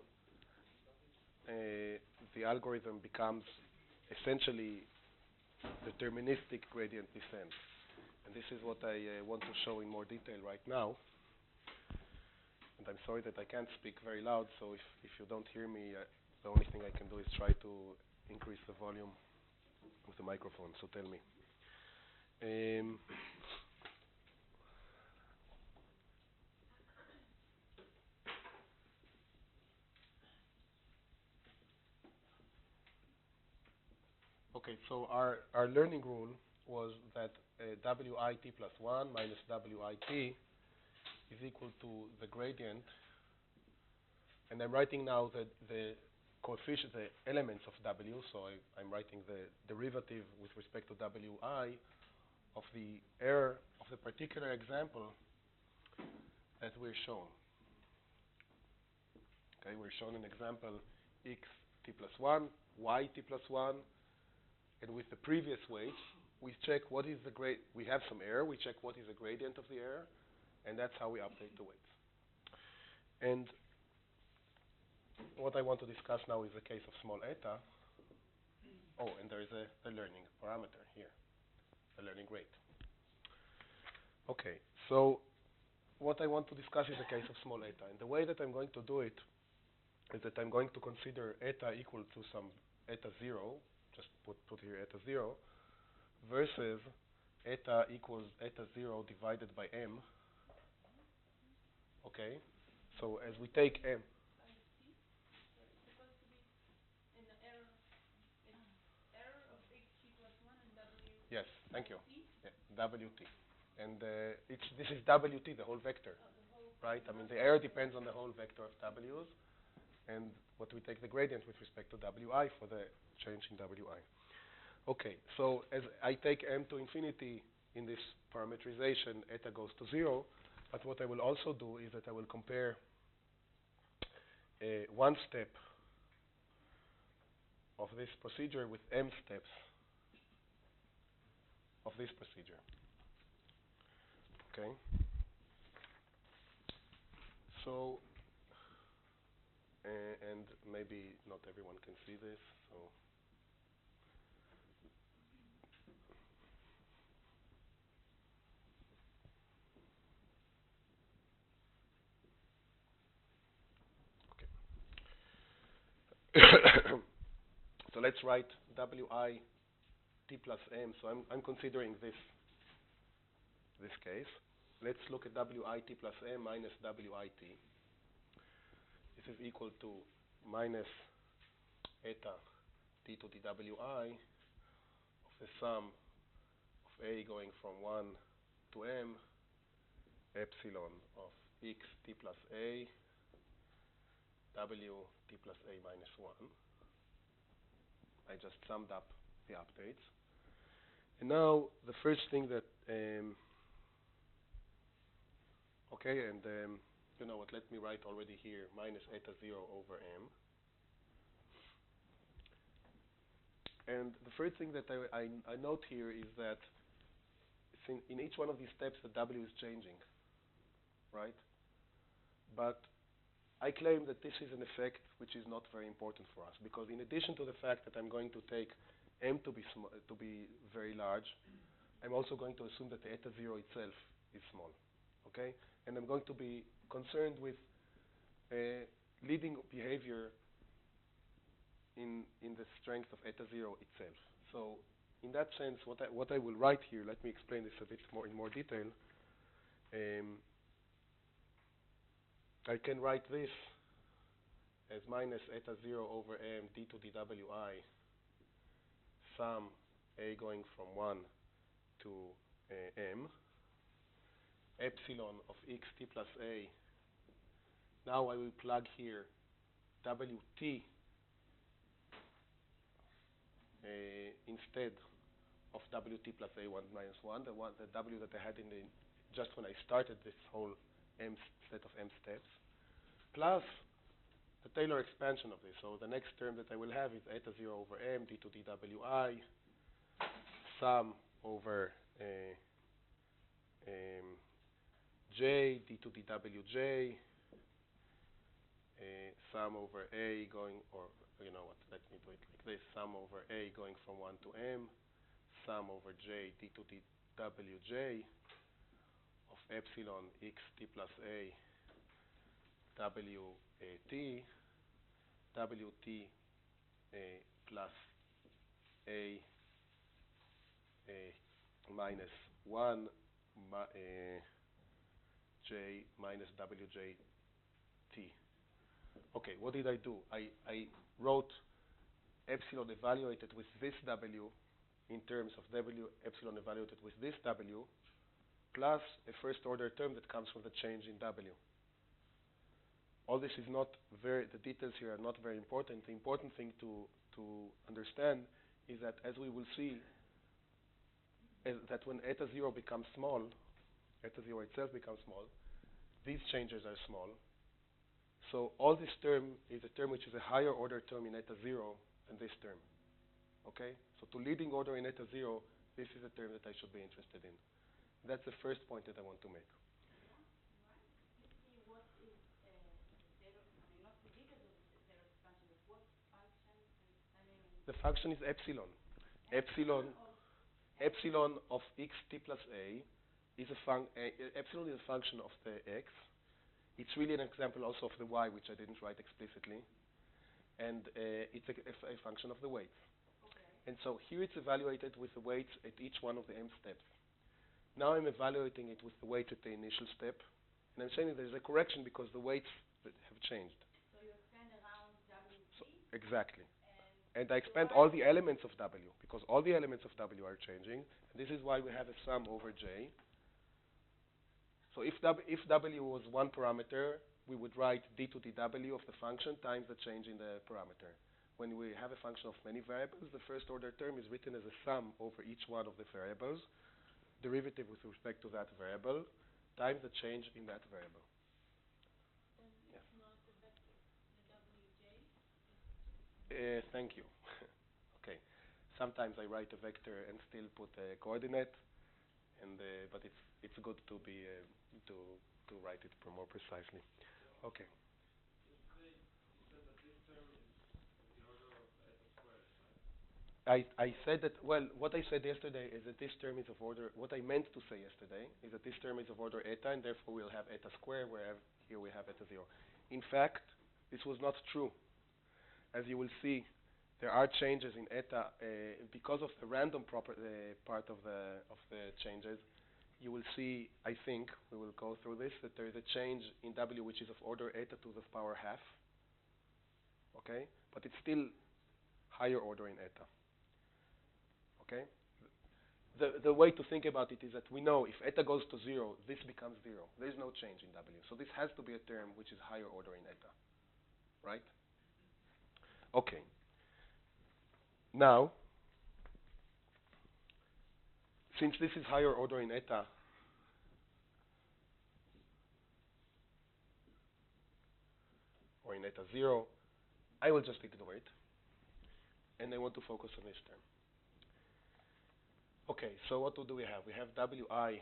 the algorithm becomes essentially deterministic gradient descent. And this is what I want to show in more detail right now. And I'm sorry that I can't speak very loud, so if you don't hear me, the only thing I can do is try to increase the volume of the microphone, so tell me. Okay, so our learning rule was that wit plus 1 minus wit is equal to the gradient, and I'm writing now the coefficient, the elements of w, so I'm writing the derivative with respect to wi of the error of the particular example that we're shown. Okay, we're shown an example x t plus 1, y t plus 1, and with the previous weight, we check what is the grade. We have some error. We check what is the gradient of the error, and that's how we update the weights. And what I want to discuss now is the case of small eta. Oh, and there is a learning parameter here, the learning rate. Okay, so what I want to discuss is the case of small eta. And the way that I'm going to do it is that I'm going to consider eta equal to some eta 0, just put here eta 0, versus eta equals eta 0 divided by m. Okay, so as we take m, yes, thank you. Yeah, WT. And this is WT, the whole vector, right? I mean, the error depends on the whole vector of W's, and what we take the gradient with respect to Wi for the change in Wi. Okay, so as I take m to infinity in this parameterization, eta goes to 0, but what I will also do is that I will compare one step of this procedure with m steps of this procedure. Okay. So, and maybe not everyone can see this, so. Okay. So let's write wi t plus m. So I'm considering this case. Let's look at wit plus m minus wit. This is equal to minus eta t to the wi of the sum of a going from 1 to m epsilon of x t plus a w t plus a minus 1. I just summed up the updates. And now the first thing that okay, and you know what, let me write already here minus eta 0 over m. And the first thing that I note here is that in each one of these steps the w is changing, right? But I claim that this is an effect which is not very important for us, because in addition to the fact that I'm going to take m to be very large, I'm also going to assume that the eta 0 itself is small, okay? And I'm going to be concerned with leading behavior in the strength of eta 0 itself. So in that sense, what I will write here, let me explain this a bit more in more detail. I can write this as minus eta 0 over m d to the wi sum a going from 1 to m epsilon of x t plus a. Now I will plug here wt instead of wt plus a1 minus 1, the w that I had just when I started this whole set of m steps, plus the Taylor expansion of this. So the next term that I will have is eta 0 over m d to the wi sum over j d to the wj sum over a going, or you know what, let me do it like this, sum over a going from 1 to m sum over j d to the wj of epsilon x t plus a wt wt plus a minus 1 j minus wjt. Okay, what did I do? I wrote epsilon evaluated with this W in terms of W epsilon evaluated with this W plus a first order term that comes from the change in W. All this is not the details here are not very important. The important thing to understand is that, as we will see, that when eta 0 becomes small, eta 0 itself becomes small, these changes are small. So all this term is a term which is a higher order term in eta 0 than this term. Okay? So to leading order in eta 0, this is a term that I should be interested in. That's the first point that I want to make. The function is epsilon. Epsilon of x t plus a is epsilon is a function of the x. It's really an example also of the y, which I didn't write explicitly, and it's a function of the weights. And so here it's evaluated with the weights at each one of the m steps. Now I'm evaluating it with the weights at the initial step, and I'm saying that there's a correction because the weights have changed. So you expand around WT? So exactly. And I expand all the elements of W, because all the elements of W are changing. And this is why we have a sum over J. So if W was one parameter, we would write d to the W of the function times the change in the parameter. When we have a function of many variables, the first order term is written as a sum over each one of the variables, derivative with respect to that variable, times the change in that variable. Then it's not the vector, the WJ? Thank you. Okay. Sometimes I write a vector and still put a coordinate, but it's good to be to write it more precisely. Okay. You said that this term is the order of eta squared, right? I said that, well, what I said yesterday is that this term is of order, what I meant to say yesterday is that this term is of order eta, and therefore we'll have eta squared, whereas here we have eta 0. In fact, this was not true. As you will see, there are changes in eta because of the random part of the changes. You will see, I think, we will go through this, that there is a change in W which is of order eta to the power half. Okay? But it's still higher order in eta. Okay? The way to think about it is that we know if eta goes to 0, this becomes 0. There is no change in W. So this has to be a term which is higher order in eta. Right? Okay. Now, since this is higher order in eta, or in eta 0, I will just ignore it, and I want to focus on this term. Okay, so what do we have? We have wi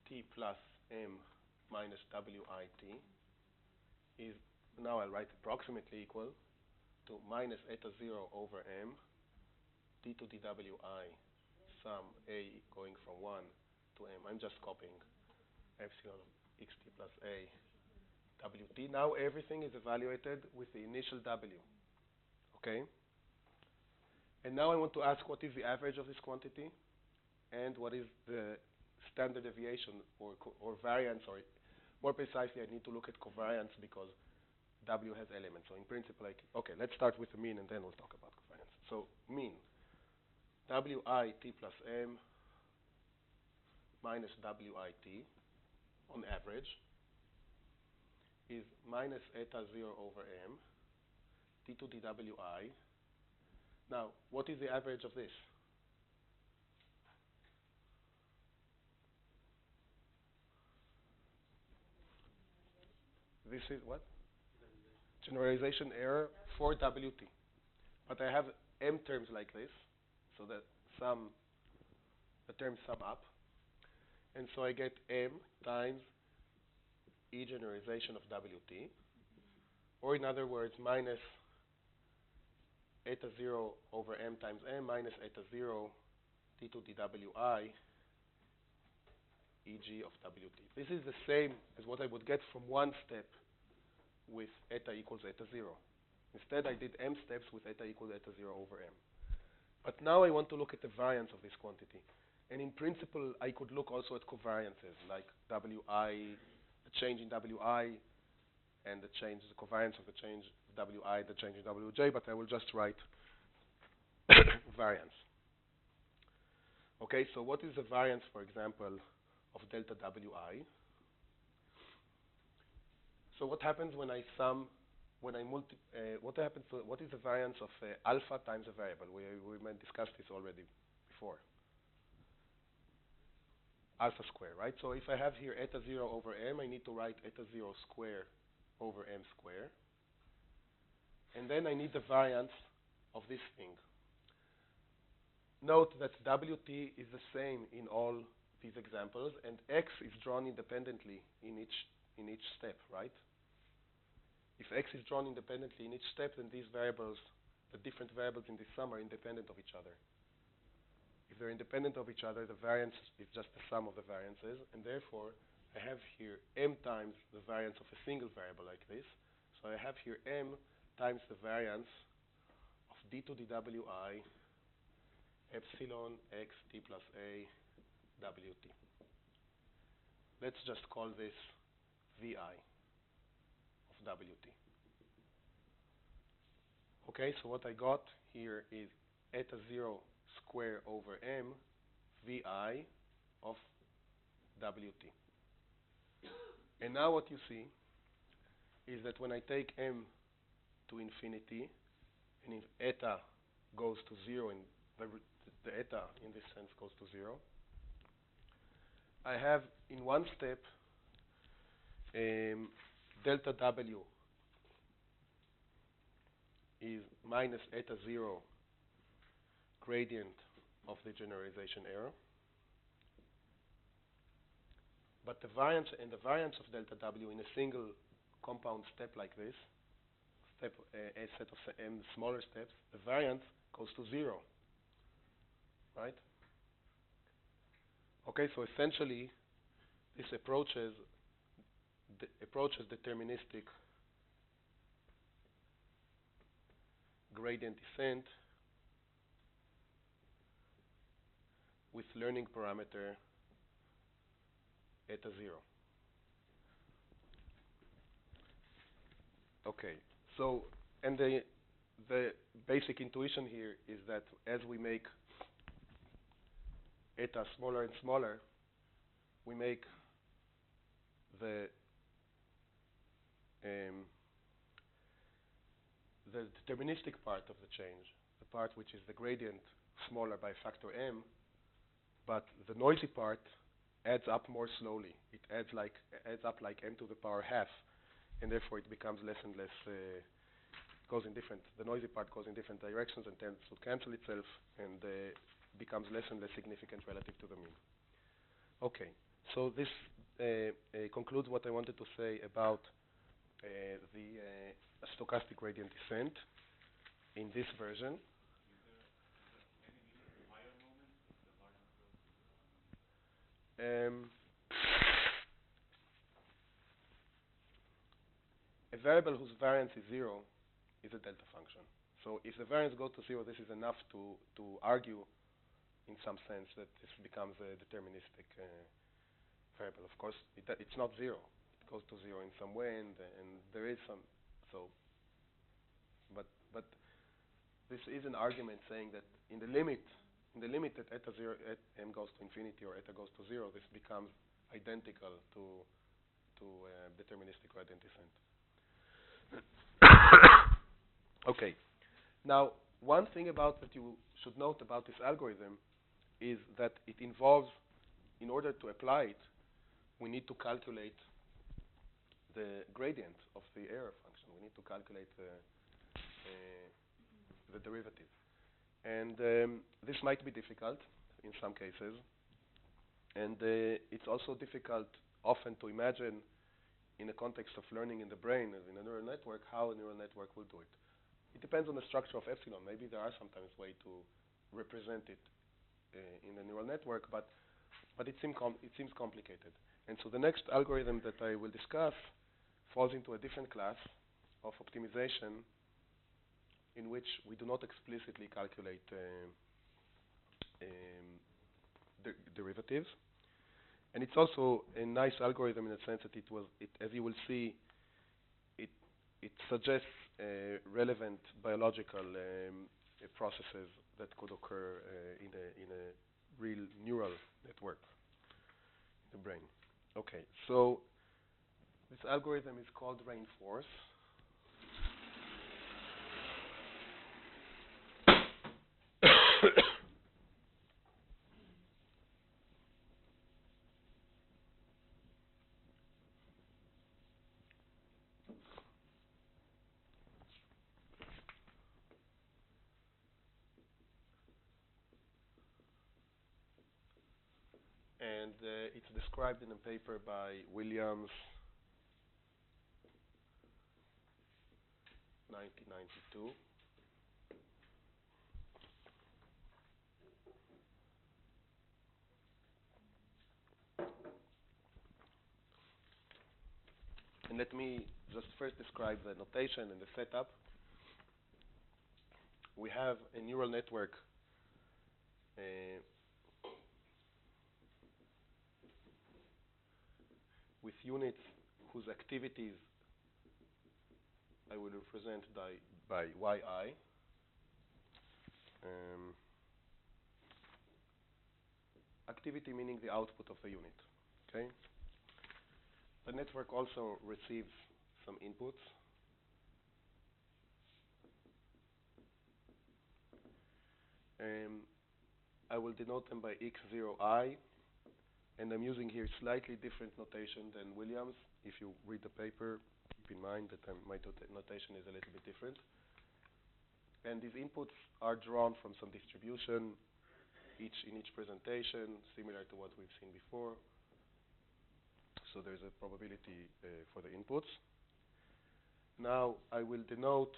t plus m minus wi t is, now I'll write approximately equal to minus eta 0 over m d to the wi sum a going from 1 to m. I'm just copying epsilon of xt plus a wt. Now everything is evaluated with the initial w. Okay? And now I want to ask what is the average of this quantity and what is the standard deviation or variance, or more precisely, I need to look at covariance because W has elements. So in principle, okay, let's start with the mean and then we'll talk about covariance. So mean, wi t plus m minus wi t on average is minus eta 0 over m t to the wi. Now, what is the average of this? This is what? Generalization error for WT. But I have m terms like this, so that the terms sum up. And so I get m times e generalization of WT, or in other words, minus eta 0 over m times m minus eta 0 t to the wi eg of WT. This is the same as what I would get from one step with eta equals eta 0. Instead, I did m steps with eta equals eta 0 over m. But now I want to look at the variance of this quantity. And in principle, I could look also at covariances, like wi, the change in wi, and the covariance of the change of wi, the change in wj, but I will just write variance. Okay, so what is the variance, for example, of delta wi? So what happens when I sum, what is the variance of alpha times a variable? We might discuss this already before. Alpha square, right? So if I have here eta 0 over m, I need to write eta 0 square over m square. And then I need the variance of this thing. Note that wt is the same in all these examples, and x is drawn independently in each step, right? If x is drawn independently in each step, then these variables, the different variables in this sum, are independent of each other. If they're independent of each other, the variance is just the sum of the variances, and therefore I have here m times the variance of a single variable like this. So I have here m times the variance of d to the wi epsilon x t plus a wt. Let's just call this vi of wt. Okay, so what I got here is eta 0 square over m vi of wt. And now what you see is that when I take m to infinity, and if eta goes to 0, and the eta in this sense goes to 0, I have in one step delta w is minus eta 0 gradient of the generalization error. But the variance of delta w in a single compound step like this, a set of m smaller steps, the variance goes to 0, right? Okay, so essentially this approaches deterministic gradient descent with learning parameter eta 0. Okay, so, and the basic intuition here is that as we make eta smaller and smaller, we make the deterministic part of the change, the part which is the gradient, smaller by factor m, but the noisy part adds up more slowly. It adds up like m to the power half, and therefore it becomes less and less, the noisy part goes in different directions and tends to cancel itself, and becomes less and less significant relative to the mean. Okay, so this concludes what I wanted to say about the stochastic gradient descent in this version. A variable whose variance is 0 is a delta function. So if the variance goes to 0, this is enough to argue in some sense that this becomes a deterministic variable. Of course, it's not 0. It goes to 0 in some way, and there is some, but this is an argument saying that in the limit that eta 0, m goes to infinity or eta goes to 0, this becomes identical to deterministic gradient descent. Okay. Now, one thing about that you should note about this algorithm is that it involves, in order to apply it, we need to calculate the gradient of the error function. We need to calculate the derivative. And this might be difficult in some cases. And it's also difficult often to imagine in the context of learning in the brain, as in a neural network, how a neural network will do it. It depends on the structure of epsilon. Maybe there are sometimes ways to represent it in the neural network, but it seems complicated. And so the next algorithm that I will discuss falls into a different class of optimization in which we do not explicitly calculate derivatives. And it's also a nice algorithm in the sense that as you will see, it suggests relevant biological processes that could occur in a real neural network in the brain. Okay, so this algorithm is called reinforce. And it's described in a paper by Williams, 1992. And let me just first describe the notation and the setup. We have a neural network with units whose activities I will represent by yi. Activity meaning the output of the unit. Okay. The network also receives some inputs. I will denote them by x0i, and I'm using here slightly different notation than Williams. If you read the paper, keep in mind that my notation is a little bit different. And these inputs are drawn from some distribution, in each presentation, similar to what we've seen before. So there's a probability for the inputs. Now I will denote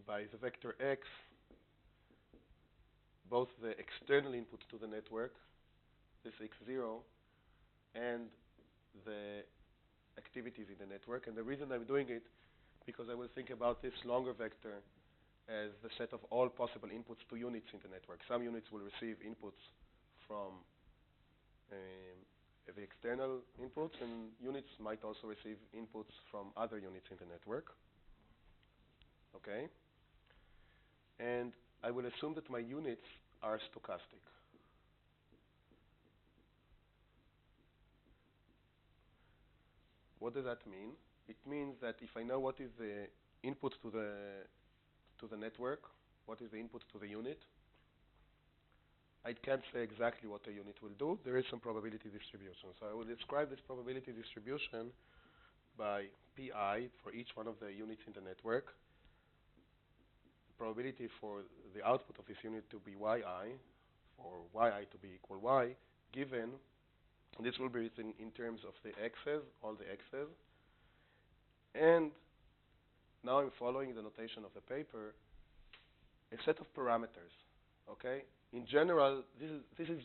by the vector x both the external input to the network, this x0, and the activities in the network. And the reason I'm doing it, because I will think about this longer vector as the set of all possible inputs to units in the network. Some units will receive inputs from the external inputs, and units might also receive inputs from other units in the network. Okay? And I will assume that my units are stochastic. What does that mean? It means that if I know what is the input to the network, what is the input to the unit, I can't say exactly what the unit will do. There is some probability distribution. So I will describe this probability distribution by pi for each one of the units in the network. Probability for the output of this unit to be yi, or yi to be equal y, given, this will be written in terms of the x's, all the x's. And now I'm following the notation of the paper, a set of parameters, okay? In general, this is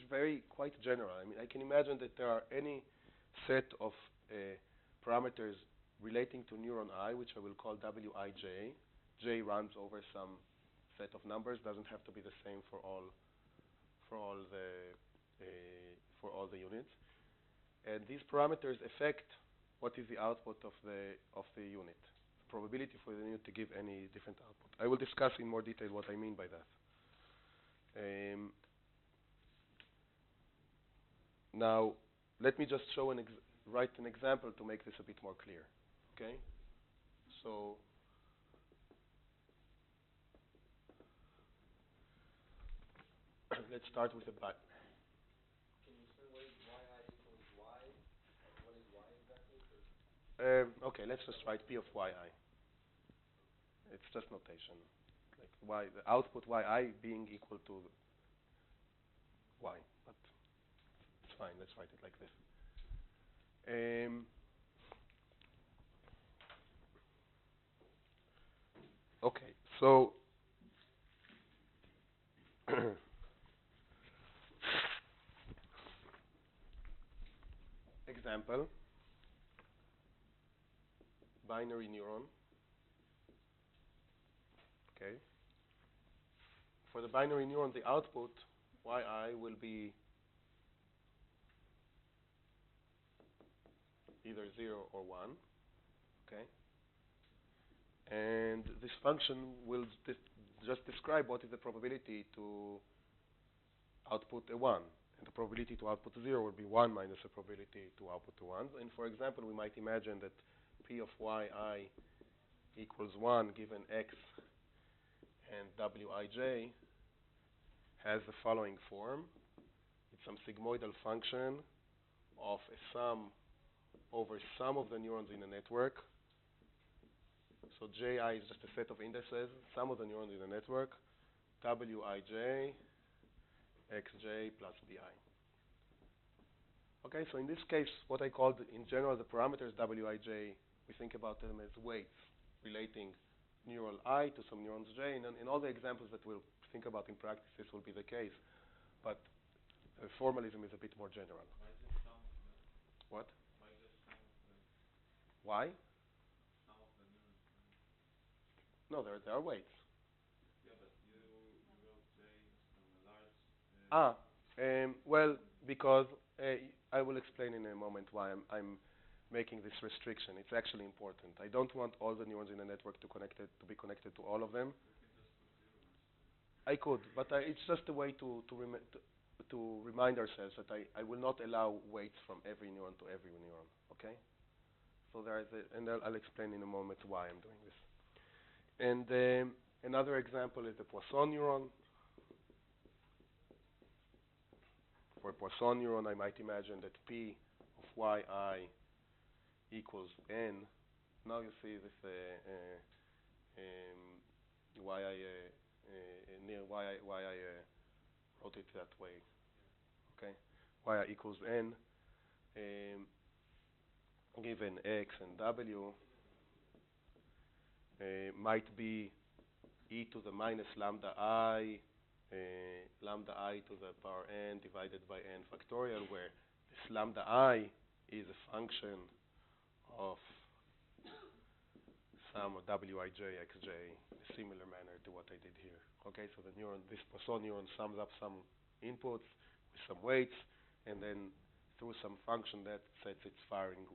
quite general. I mean, I can imagine that there are any set of parameters relating to neuron I, which I will call wij. J runs over some set of numbers, doesn't have to be the same for all the units. And these parameters affect what is the output of the unit, the probability for the unit to give any different output. I will discuss in more detail what I mean by that. Now, let me just write an example to make this a bit more clear. Okay? So, let's start with a Can you say what is yi equals y? What is y exactly? Okay, let's just write p of yi. It's just notation. Like y, the output yi being equal to y. But it's fine, let's write it like this. Okay, so example, binary neuron. Okay. For the binary neuron, the output yi will be either 0 or 1. Okay. And this function will just describe what is the probability to output a 1. And the probability to output 0 would be 1 minus the probability to output a 1. And for example, we might imagine that P of yi equals 1 given x and wij has the following form. It's some sigmoidal function of a sum over sum of the neurons in a network. So ji is just a set of indices, sum of the neurons in a network, wij xj plus bi. Okay, so in this case, what I called in general the parameters wij, we think about them as weights relating neural I to some neurons j, and in all the examples that we'll think about in practice, this will be the case, but formalism is a bit more general. Why just sum of them? What? Why just sum of them? Why? Sum of the neurons. No, there are weights. Yeah, but you wrote j from a large... Well, because I will explain in a moment why I'm making this restriction. It's actually important. I don't want all the neurons in a network to be connected to all of them. You can just put zeros. I could, but it's just a way to remind ourselves that I will not allow weights from every neuron to every neuron. Okay? So there is and I'll explain in a moment why I'm doing this. And another example is the Poisson neuron. For a Poisson neuron, I might imagine that P of yi equals n. Now you see this why I wrote it that way. Okay, yi equals n, given x and w, might be e to the minus lambda I to the power n divided by n factorial, where this lambda I is a function of sum of wij xj in a similar manner to what I did here. Okay, so the neuron, this Poisson neuron sums up some inputs with some weights, and then through some function that sets its firing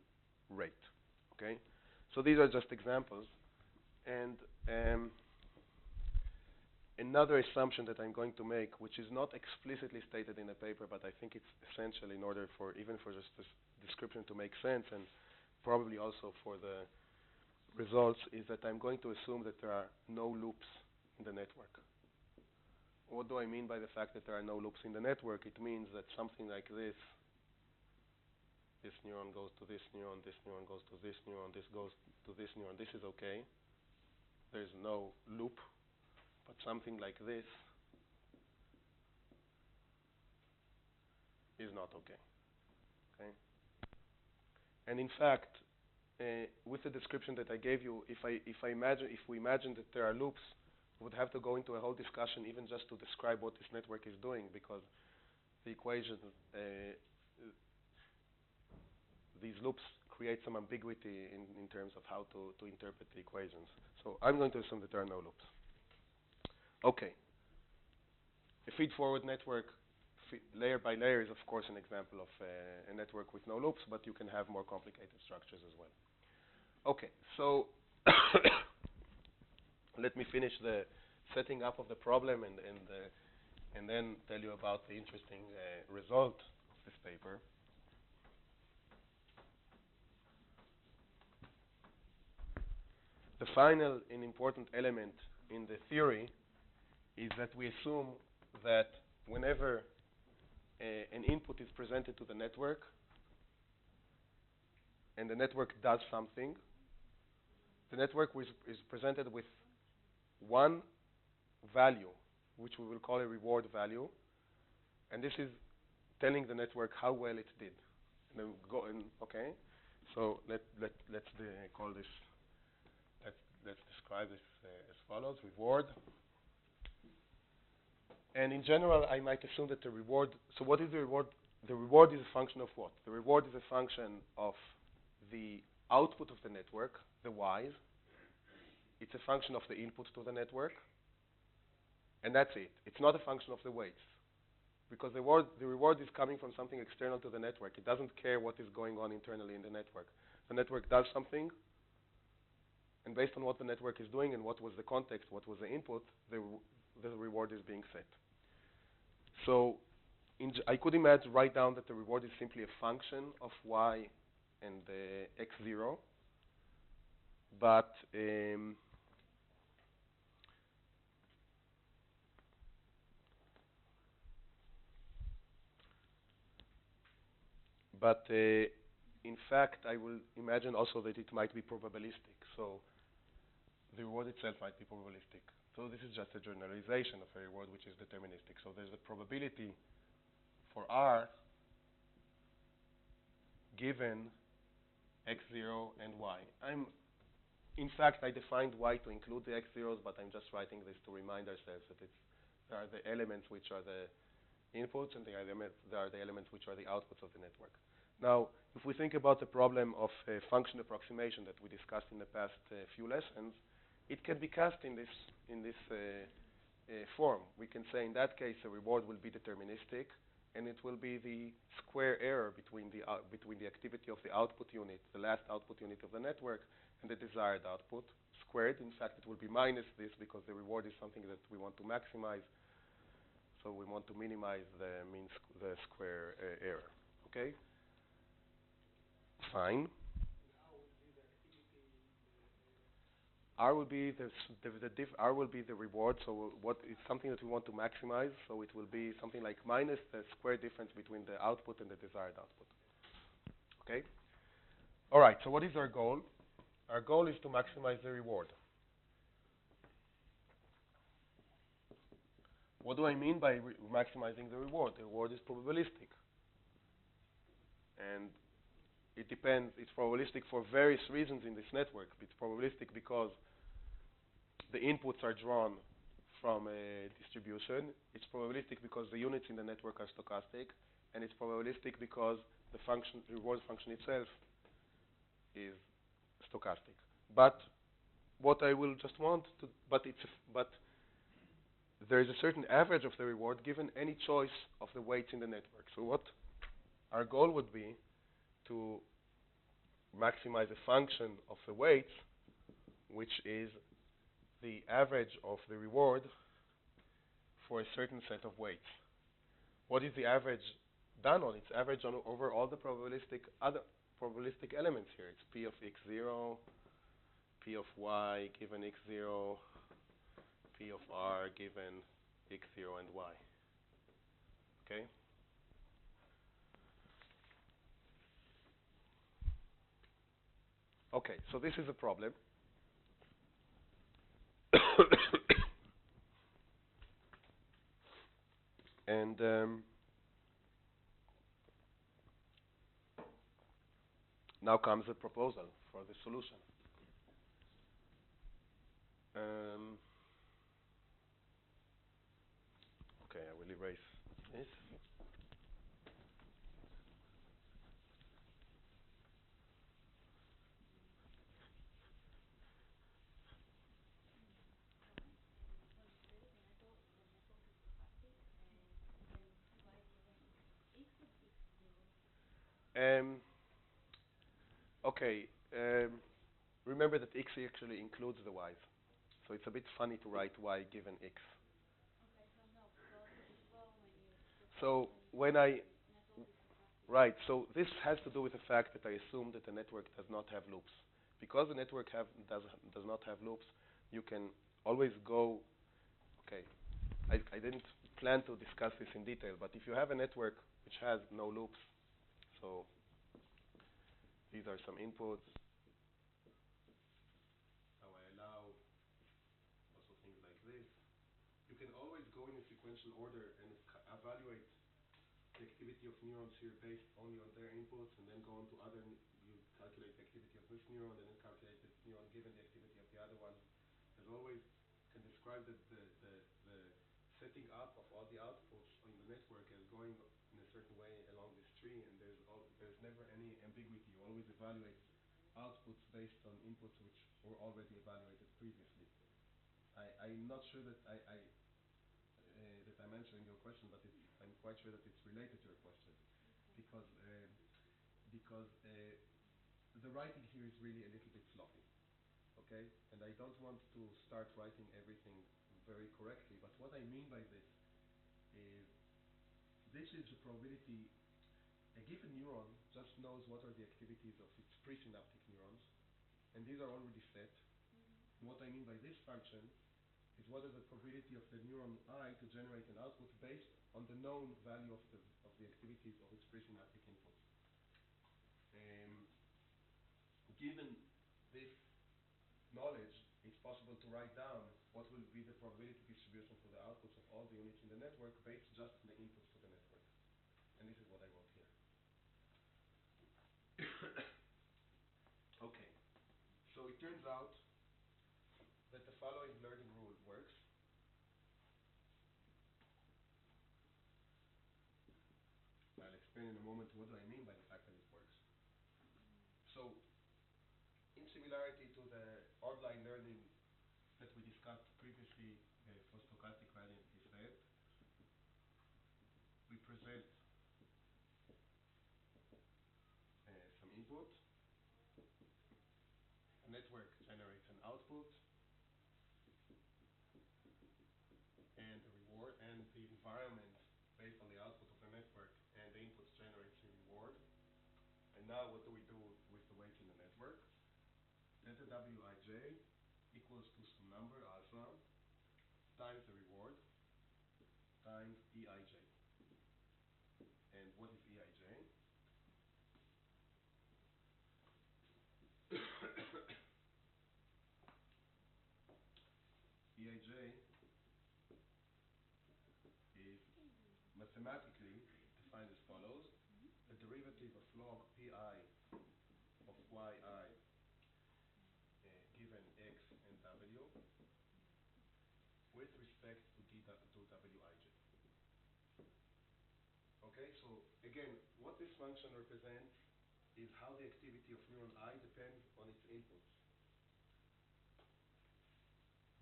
rate. Okay, so these are just examples. And another assumption that I'm going to make, which is not explicitly stated in the paper, but I think it's essential in order for even for just this description to make sense, and probably also for the results, is that I'm going to assume that there are no loops in the network. What do I mean by the fact that there are no loops in the network? It means that something like this neuron goes to this neuron, this neuron goes to this neuron, this goes to this neuron. This is okay. There's no loop. But something like this is not okay. Okay? And in fact, with the description that I gave you, if we imagine that there are loops, we would have to go into a whole discussion even just to describe what this network is doing, because the equation, these loops create some ambiguity in terms of how to interpret the equations. So I'm going to assume that there are no loops. Okay. A feed-forward network, layer by layer, is of course an example of a network with no loops, but you can have more complicated structures as well. Okay, so let me finish the setting up of the problem and then tell you about the interesting result of this paper. The final and important element in the theory is that we assume that whenever an input is presented to the network and the network does something, the network is presented with one value, which we will call a reward value, and this is telling the network how well it did. And then okay, so let's call this. Let's describe this as follows: reward. And in general, I might assume that the reward. So what is the reward? The reward is a function of what? The reward is a function of the output of the network, the y's. It's a function of the input to the network. And that's it. It's not a function of the weights. Because the reward is coming from something external to the network. It doesn't care what is going on internally in the network. The network does something, and based on what the network is doing and what was the context, what was the input, the reward is being set. So I could imagine write down that the reward is simply a function of y and x0, but in fact, I will imagine also that it might be probabilistic. So the reward itself might be probabilistic. So this is just a generalization of a reward which is deterministic. So there's a probability for R given x0 and y. In fact, I defined y to include the x0s, but I'm just writing this to remind ourselves that there are the elements which are the inputs, and there are the elements which are the outputs of the network. Now, if we think about the problem of function approximation that we discussed in the past few lessons, it can be cast in this form. We can say in that case the reward will be deterministic, and it will be the square error between the activity of the output unit, the last output unit of the network, and the desired output squared. In fact, it will be minus this because the reward is something that we want to maximize. So we want to minimize the square error. Okay? Fine. R will be R will be the reward. So what it's something that we want to maximize. So it will be something like minus the square difference between the output and the desired output. Okay. All right. So what is our goal? Our goal is to maximize the reward. What do I mean by maximizing the reward? The reward is probabilistic, and it depends. It's probabilistic for various reasons in this network. It's probabilistic because the inputs are drawn from a distribution. It's probabilistic because the units in the network are stochastic, and it's probabilistic because the reward function itself is stochastic. But what I will just want to, but there is a certain average of the reward given any choice of the weights in the network. So what our goal would be to maximize a function of the weights, which is the average of the reward for a certain set of weights. What is the average done on? It's average on over all the other probabilistic elements here. It's P of x0, P of y given x0, P of r given x0 and y. Okay? Okay, so this is a problem. And now comes a proposal for the solution. Okay, I will erase this. Okay, remember that x actually includes the y's. So it's a bit funny to write y given x. So right, so this has to do with the fact that I assume that the network does not have loops. Because the network does not have loops, you can always go, okay, I didn't plan to discuss this in detail, but if you have a network which has no loops, so these are some inputs. Now I allow also things like this. You can always go in a sequential order and evaluate the activity of neurons here based only on their inputs, and then go on to other, you calculate the activity of this neuron, and then calculate this neuron given the activity of the other one. As always, can describe the setting up of all the outputs in the network as going in a certain way along this tree, and there's never any ambiguity. You always evaluate outputs based on inputs which were already evaluated previously. I'm not sure that I'm answering your question, but I'm quite sure that it's related to your question, because the writing here is really a little bit sloppy. okay? And I don't want to start writing everything very correctly, but what I mean by this is this is the probability. A given neuron just knows what are the activities of its presynaptic neurons, and these are already set. And what I mean by this function is what is the probability of the neuron I to generate an output based on the known value of the activities of its presynaptic inputs. Given this knowledge, it's possible to write down what will be the probability distribution for the outputs of all the units in the network based just on the inputs to the network. And this is what I wrote here. Okay, so it turns out that the following learning rule works. I'll explain in a moment what do I mean by the fact that it works. So, in similarity to the odd-line learning that we discussed previously for stochastic gradient descent, we present some input, the network generates an output, and a reward, and the environment based on the output of the network and the inputs generates a reward. And now what do we do with the weights in the network? Delta Wij equals to some number alpha times the reward times Eij. And what is Eij? Eij is mathematically defined as follows. The derivative of log pi of yi given x and w with respect to Wij. Okay, so again, what this function represents is how the activity of neuron I depends on its inputs.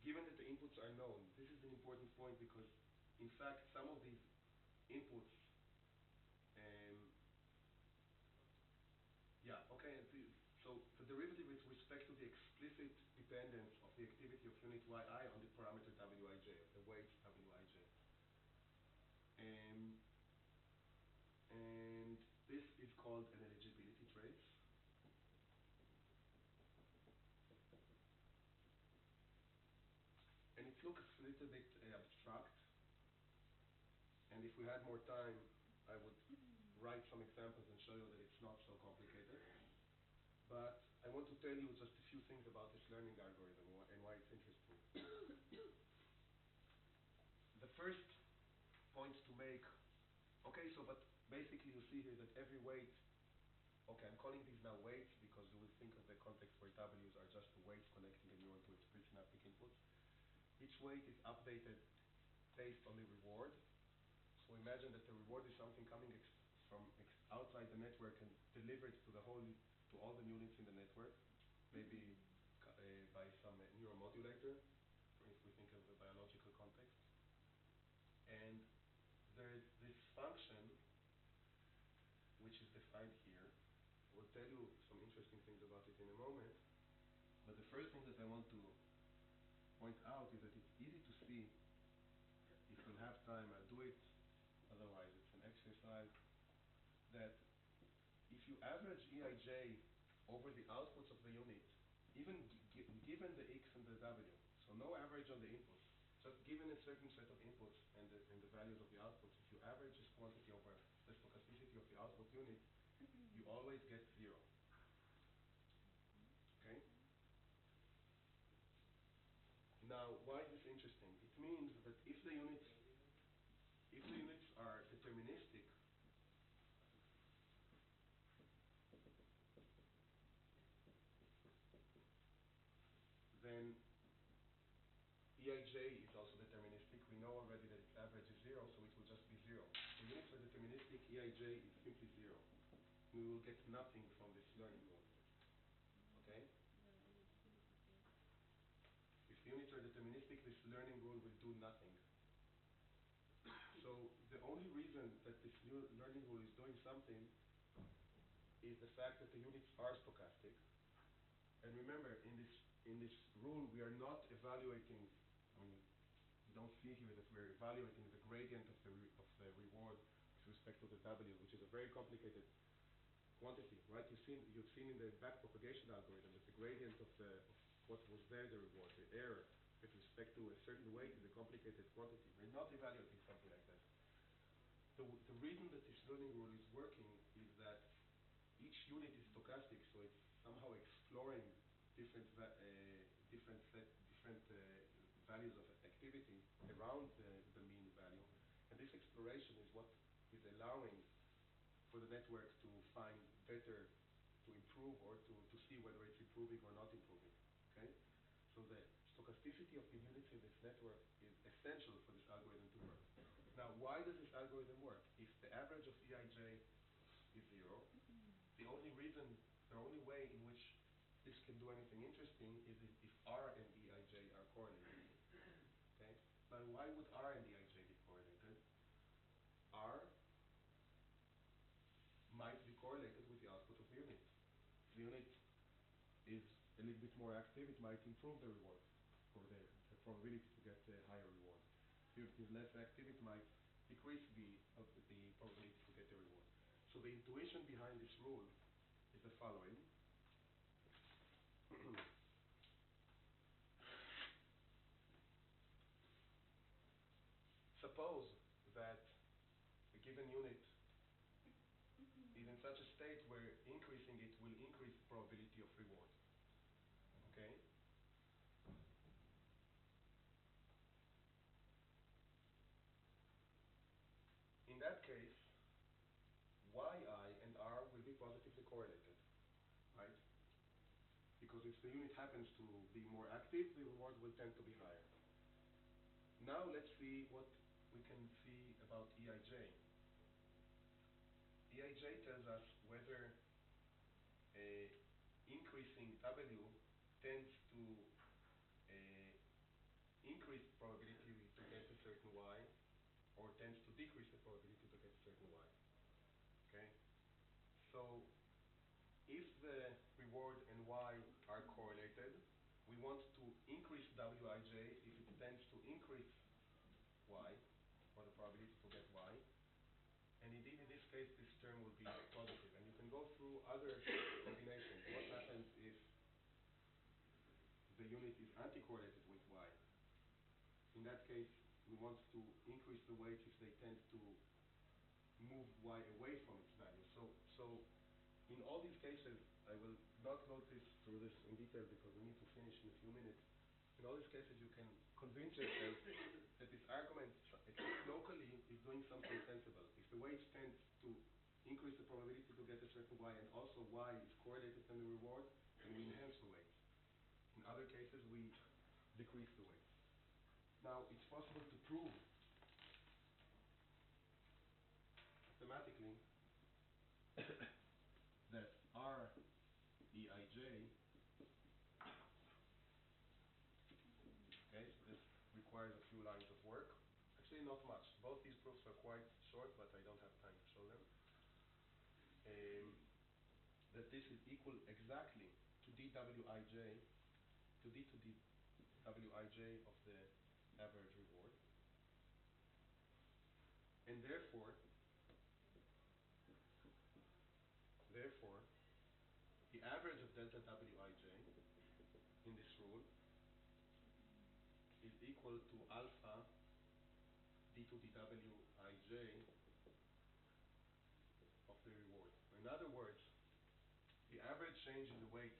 Given that the inputs are known, this is an important point because, in fact, some of these inputs, so the derivative with respect to the explicit dependence of the activity of unit yi on the parameter Wij, of the weight Wij. And this is called an eligibility trace. And it looks a little bit abstract. And if we had more time, I would write some examples and show you that it's not so complicated. But I want to tell you just a few things about this learning algorithm and why it's interesting. The first point to make, okay, so but basically you see here that every weight, okay, I'm calling these now weights because you will think of the context where W's are just the weights connecting a neuron to its presynaptic inputs. Each weight is updated based on the reward. So imagine that the reward is something coming from outside the network and delivered to all the units in the network, maybe by some neuromodulator, if we think of the biological context. And there is this function, which is defined here. I will tell you some interesting things about it in a moment. But the first thing that I want to point out is that it's easy to see. If we'll have time, I'll do it. Otherwise, it's an exercise. That if you average Eij over the outputs of the unit, even given the x and the w, so no average on the inputs, just given a certain set of inputs and the values of the outputs, if you average this quantity over the stochasticity of the output unit, you always get 0. Okay? Now, why is this interesting? It means that if the units are deterministic, then Eij is also deterministic. We know already that its average is 0, so it will just be 0. The units are deterministic, Eij is simply 0. We will get nothing from this learning rule. Okay? If the units are deterministic, this learning rule will do nothing. So the only reason that this new learning rule is doing something is the fact that the units are stochastic. And remember, in this in this rule, we are not evaluating, I mean, you don't see here that we're evaluating the gradient of the reward with respect to the W, which is a very complicated quantity, right? You've seen in the backpropagation algorithm that the gradient of what was there, the reward, the error, with respect to a certain weight is a complicated quantity. We're not evaluating something like that. The reason that this learning rule is working is that each unit is stochastic, so it's somehow exploring different values of activity around the mean value. And this exploration is what is allowing for the network to find better, to improve, or to see whether it's improving or not improving. Okay? So the stochasticity of the units in this network is essential for this algorithm to work. Now, why does this algorithm work? If the average of Eij is 0, the only way in which this can do anything interesting is if R and Eij are correlated. Okay? But why would R and Eij be correlated? R might be correlated with the output of the unit. If the unit is a little bit more active, it might improve the reward, or the probability to get a higher reward. If it is less active, it might decrease the probability to get the reward. So the intuition behind this rule is the following. Suppose that a given unit is in such a state where increasing it will increase the probability of reward. Okay? In that case, Yi and R will be positively correlated, right? Because if the unit happens to be more active, the reward will tend to be higher. Now let's see what we can see about Eij. Eij tells us whether increasing W tends to increase the probability to get a certain Y, or tends to decrease the probability to get a certain Y. Okay? So if the reward and Y are correlated, we want to increase Wij if it tends to increase Y, or the probability to get Y. And indeed, in this case, this term will be positive. And you can go through other combinations. What happens if the unit is anti-correlated with Y? In that case, we want to increase the weight if they tend to move Y away from its value. So in all these cases, I will not go through this in detail because we need to finish in a few minutes. In all these cases, you can convince yourself that this argument, at least locally, is doing something sensible. If the weight tends to increase the probability to get a certain Y, and also Y is correlated with the reward, then we enhance the weight. In other cases, we decrease the weight. Now, it's possible to prove mathematically that R Eij, okay, so this requires a few lines of work. Actually, not much. Both these proofs are quite short, but I don't have time to show them. That this is equal exactly to dWij, to d to dWij of the average reward. And therefore, the average of delta Wij in this rule is equal to alpha d to dWij of the reward. In other words, the average change in the weight